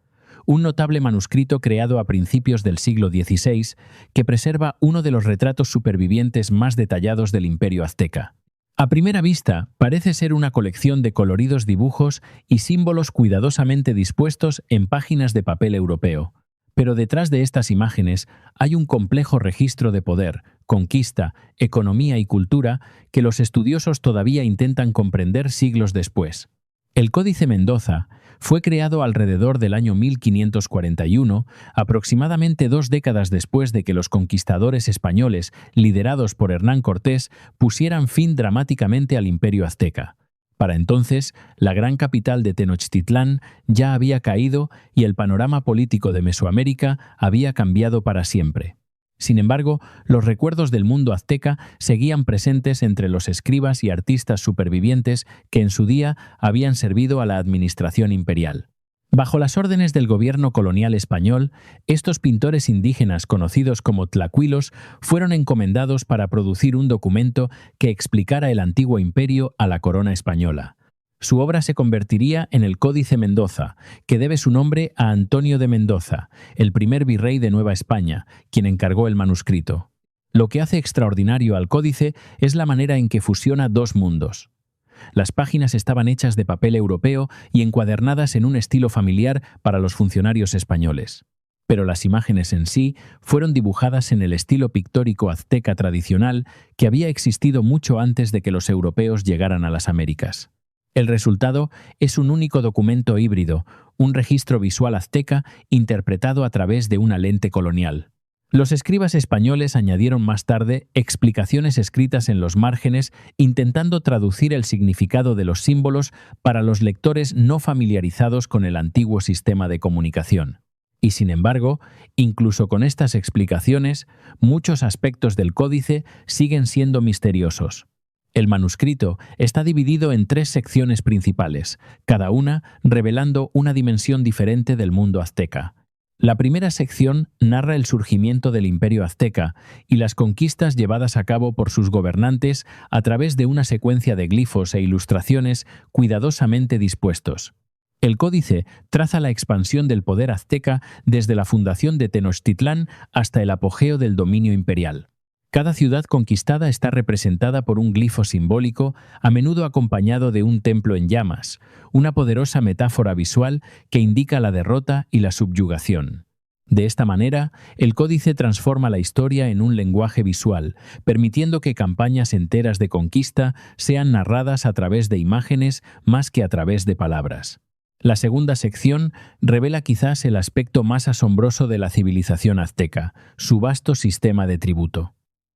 un notable manuscrito creado a principios del siglo XVI que preserva uno de los retratos supervivientes más detallados del Imperio azteca. A primera vista, parece ser una colección de coloridos dibujos y símbolos cuidadosamente dispuestos en páginas de papel europeo. Pero detrás de estas imágenes hay un complejo registro de poder, conquista, economía y cultura que los estudiosos todavía intentan comprender siglos después. El Códice Mendoza fue creado alrededor del año 1541, aproximadamente 2 décadas después de que los conquistadores españoles, liderados por Hernán Cortés, pusieran fin dramáticamente al Imperio azteca. Para entonces, la gran capital de Tenochtitlán ya había caído y el panorama político de Mesoamérica había cambiado para siempre. Sin embargo, los recuerdos del mundo azteca seguían presentes entre los escribas y artistas supervivientes que en su día habían servido a la administración imperial. Bajo las órdenes del gobierno colonial español, estos pintores indígenas conocidos como tlacuilos fueron encomendados para producir un documento que explicara el antiguo imperio a la corona española. Su obra se convertiría en el Códice Mendoza, que debe su nombre a Antonio de Mendoza, el primer virrey de Nueva España, quien encargó el manuscrito. Lo que hace extraordinario al códice es la manera en que fusiona dos mundos. Las páginas estaban hechas de papel europeo y encuadernadas en un estilo familiar para los funcionarios españoles. Pero las imágenes en sí fueron dibujadas en el estilo pictórico azteca tradicional que había existido mucho antes de que los europeos llegaran a las Américas. El resultado es un único documento híbrido, un registro visual azteca interpretado a través de una lente colonial. Los escribas españoles añadieron más tarde explicaciones escritas en los márgenes intentando traducir el significado de los símbolos para los lectores no familiarizados con el antiguo sistema de comunicación. Y sin embargo, incluso con estas explicaciones, muchos aspectos del códice siguen siendo misteriosos. El manuscrito está dividido en 3 secciones principales, cada una revelando una dimensión diferente del mundo azteca. La primera sección narra el surgimiento del Imperio azteca y las conquistas llevadas a cabo por sus gobernantes a través de una secuencia de glifos e ilustraciones cuidadosamente dispuestos. El códice traza la expansión del poder azteca desde la fundación de Tenochtitlán hasta el apogeo del dominio imperial. Cada ciudad conquistada está representada por un glifo simbólico, a menudo acompañado de un templo en llamas, una poderosa metáfora visual que indica la derrota y la subyugación. De esta manera, el códice transforma la historia en un lenguaje visual, permitiendo que campañas enteras de conquista sean narradas a través de imágenes más que a través de palabras. La segunda sección revela quizás el aspecto más asombroso de la civilización azteca, su vasto sistema de tributo.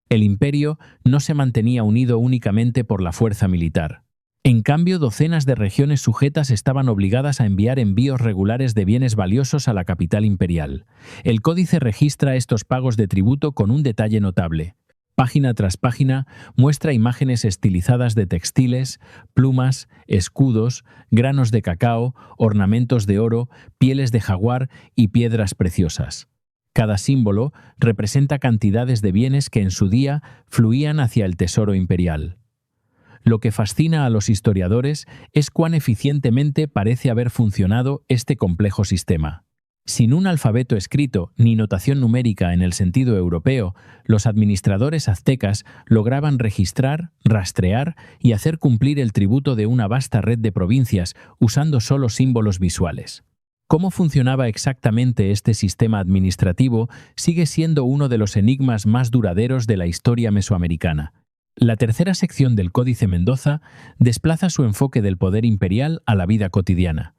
El imperio no se mantenía unido únicamente por la fuerza militar. En cambio, docenas de regiones sujetas estaban obligadas a enviar envíos regulares de bienes valiosos a la capital imperial. El códice registra estos pagos de tributo con un detalle notable. Página tras página muestra imágenes estilizadas de textiles, plumas, escudos, granos de cacao, ornamentos de oro, pieles de jaguar y piedras preciosas. Cada símbolo representa cantidades de bienes que en su día fluían hacia el tesoro imperial. Lo que fascina a los historiadores es cuán eficientemente parece haber funcionado este complejo sistema. Sin un alfabeto escrito ni notación numérica en el sentido europeo, los administradores aztecas lograban registrar, rastrear y hacer cumplir el tributo de una vasta red de provincias usando solo símbolos visuales. Cómo funcionaba exactamente este sistema administrativo sigue siendo uno de los enigmas más duraderos de la historia mesoamericana. La tercera sección del Códice Mendoza desplaza su enfoque del poder imperial a la vida cotidiana.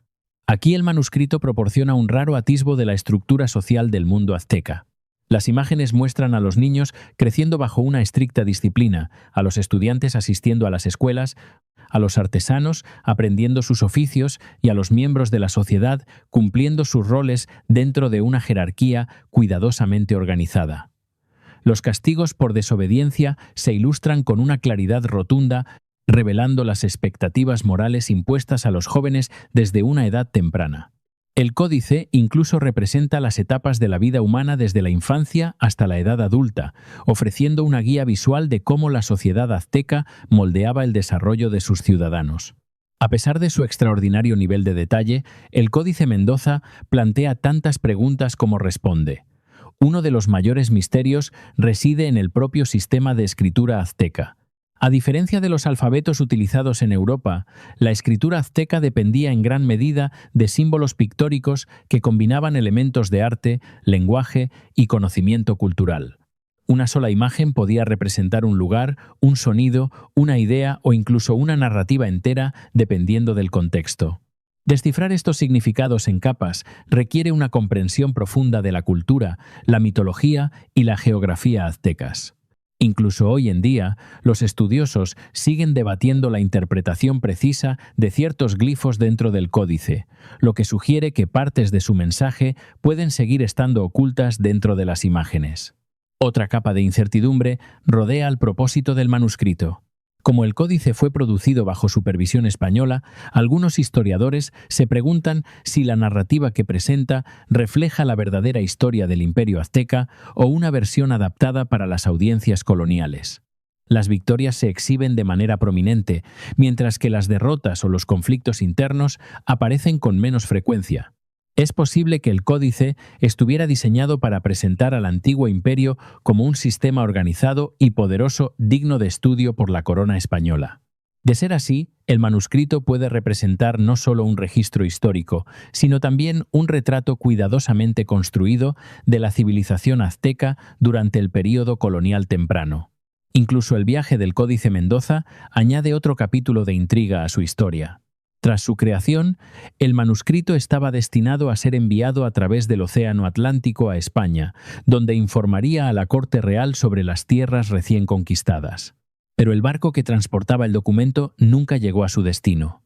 Aquí el manuscrito proporciona un raro atisbo de la estructura social del mundo azteca. Las imágenes muestran a los niños creciendo bajo una estricta disciplina, a los estudiantes asistiendo a las escuelas, a los artesanos aprendiendo sus oficios y a los miembros de la sociedad cumpliendo sus roles dentro de una jerarquía cuidadosamente organizada. Los castigos por desobediencia se ilustran con una claridad rotunda, revelando las expectativas morales impuestas a los jóvenes desde una edad temprana. El códice incluso representa las etapas de la vida humana desde la infancia hasta la edad adulta, ofreciendo una guía visual de cómo la sociedad azteca moldeaba el desarrollo de sus ciudadanos. A pesar de su extraordinario nivel de detalle, el Códice Mendoza plantea tantas preguntas como responde. Uno de los mayores misterios reside en el propio sistema de escritura azteca. A diferencia de los alfabetos utilizados en Europa, la escritura azteca dependía en gran medida de símbolos pictóricos que combinaban elementos de arte, lenguaje y conocimiento cultural. Una sola imagen podía representar un lugar, un sonido, una idea o incluso una narrativa entera, dependiendo del contexto. Descifrar estos significados en capas requiere una comprensión profunda de la cultura, la mitología y la geografía aztecas. Incluso hoy en día, los estudiosos siguen debatiendo la interpretación precisa de ciertos glifos dentro del códice, lo que sugiere que partes de su mensaje pueden seguir estando ocultas dentro de las imágenes. Otra capa de incertidumbre rodea al propósito del manuscrito. Como el códice fue producido bajo supervisión española, algunos historiadores se preguntan si la narrativa que presenta refleja la verdadera historia del Imperio azteca o una versión adaptada para las audiencias coloniales. Las victorias se exhiben de manera prominente, mientras que las derrotas o los conflictos internos aparecen con menos frecuencia. Es posible que el códice estuviera diseñado para presentar al antiguo imperio como un sistema organizado y poderoso digno de estudio por la corona española. De ser así, el manuscrito puede representar no solo un registro histórico, sino también un retrato cuidadosamente construido de la civilización azteca durante el período colonial temprano. Incluso el viaje del Códice Mendoza añade otro capítulo de intriga a su historia. Tras su creación, el manuscrito estaba destinado a ser enviado a través del Océano Atlántico a España, donde informaría a la corte real sobre las tierras recién conquistadas. Pero el barco que transportaba el documento nunca llegó a su destino.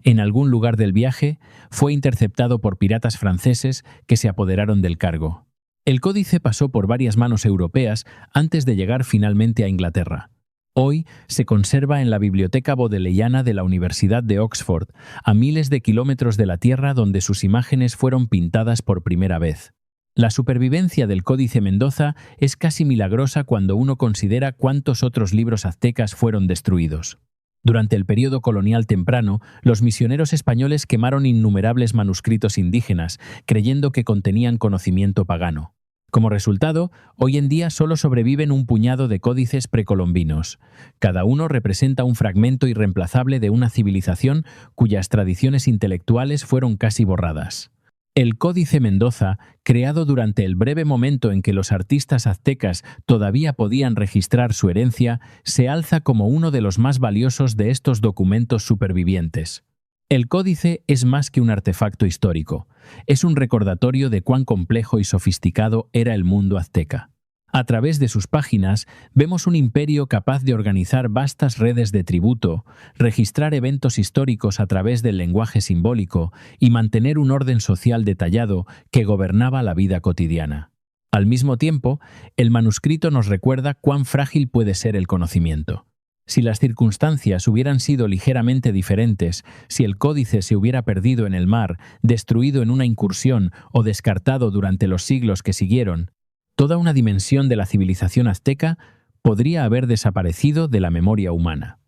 En algún lugar del viaje, fue interceptado por piratas franceses que se apoderaron del cargo. El códice pasó por varias manos europeas antes de llegar finalmente a Inglaterra. Hoy se conserva en la Biblioteca Bodleiana de la Universidad de Oxford, a miles de kilómetros de la tierra donde sus imágenes fueron pintadas por primera vez. La supervivencia del Códice Mendoza es casi milagrosa cuando uno considera cuántos otros libros aztecas fueron destruidos. Durante el período colonial temprano, los misioneros españoles quemaron innumerables manuscritos indígenas, creyendo que contenían conocimiento pagano. Como resultado, hoy en día solo sobreviven un puñado de códices precolombinos. Cada uno representa un fragmento irreemplazable de una civilización cuyas tradiciones intelectuales fueron casi borradas. El Códice Mendoza, creado durante el breve momento en que los artistas aztecas todavía podían registrar su herencia, se alza como uno de los más valiosos de estos documentos supervivientes. El códice es más que un artefacto histórico, es un recordatorio de cuán complejo y sofisticado era el mundo azteca. A través de sus páginas vemos un imperio capaz de organizar vastas redes de tributo, registrar eventos históricos a través del lenguaje simbólico y mantener un orden social detallado que gobernaba la vida cotidiana. Al mismo tiempo, el manuscrito nos recuerda cuán frágil puede ser el conocimiento. Si las circunstancias hubieran sido ligeramente diferentes, si el códice se hubiera perdido en el mar, destruido en una incursión o descartado durante los siglos que siguieron, toda una dimensión de la civilización azteca podría haber desaparecido de la memoria humana.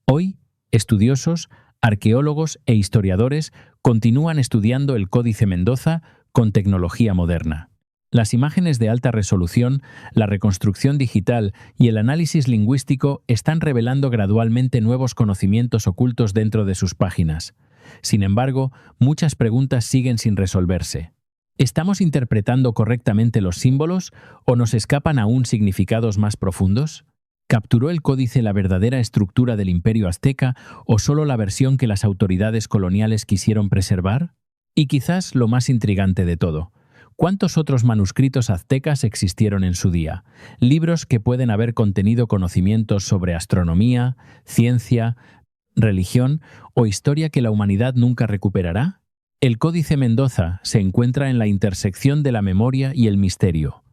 Hoy, estudiosos, arqueólogos e historiadores continúan estudiando el Códice Mendoza con tecnología moderna. Las imágenes de alta resolución, la reconstrucción digital y el análisis lingüístico están revelando gradualmente nuevos conocimientos ocultos dentro de sus páginas. Sin embargo, muchas preguntas siguen sin resolverse. ¿Estamos interpretando correctamente los símbolos o nos escapan aún significados más profundos? ¿Capturó el códice la verdadera estructura del Imperio Azteca o solo la versión que las autoridades coloniales quisieron preservar? Y quizás lo más intrigante de todo, ¿cuántos otros manuscritos aztecas existieron en su día? Libros que pueden haber contenido conocimientos sobre astronomía, ciencia, religión o historia que la humanidad nunca recuperará. El Códice Mendoza se encuentra en la intersección de la memoria y el misterio.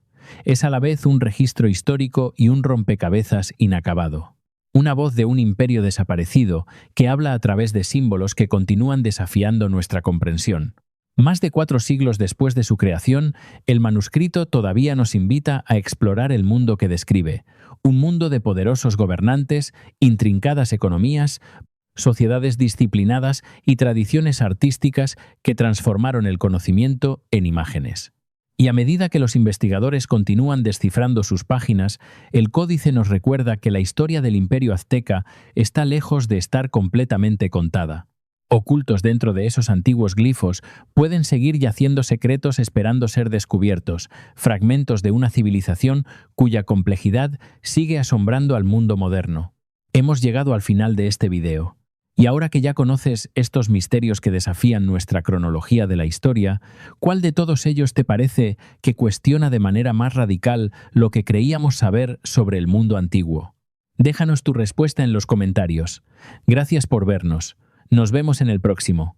Es a la vez un registro histórico y un rompecabezas inacabado. Una voz de un imperio desaparecido que habla a través de símbolos que continúan desafiando nuestra comprensión. Más de 4 siglos después de su creación, el manuscrito todavía nos invita a explorar el mundo que describe, un mundo de poderosos gobernantes, intrincadas economías, sociedades disciplinadas y tradiciones artísticas que transformaron el conocimiento en imágenes. Y a medida que los investigadores continúan descifrando sus páginas, el códice nos recuerda que la historia del Imperio Azteca está lejos de estar completamente contada. Ocultos dentro de esos antiguos glifos pueden seguir yaciendo secretos esperando ser descubiertos, fragmentos de una civilización cuya complejidad sigue asombrando al mundo moderno. Hemos llegado al final de este video. Y ahora que ya conoces estos misterios que desafían nuestra cronología de la historia, ¿cuál de todos ellos te parece que cuestiona de manera más radical lo que creíamos saber sobre el mundo antiguo? Déjanos tu respuesta en los comentarios. Gracias por vernos. Nos vemos en el próximo.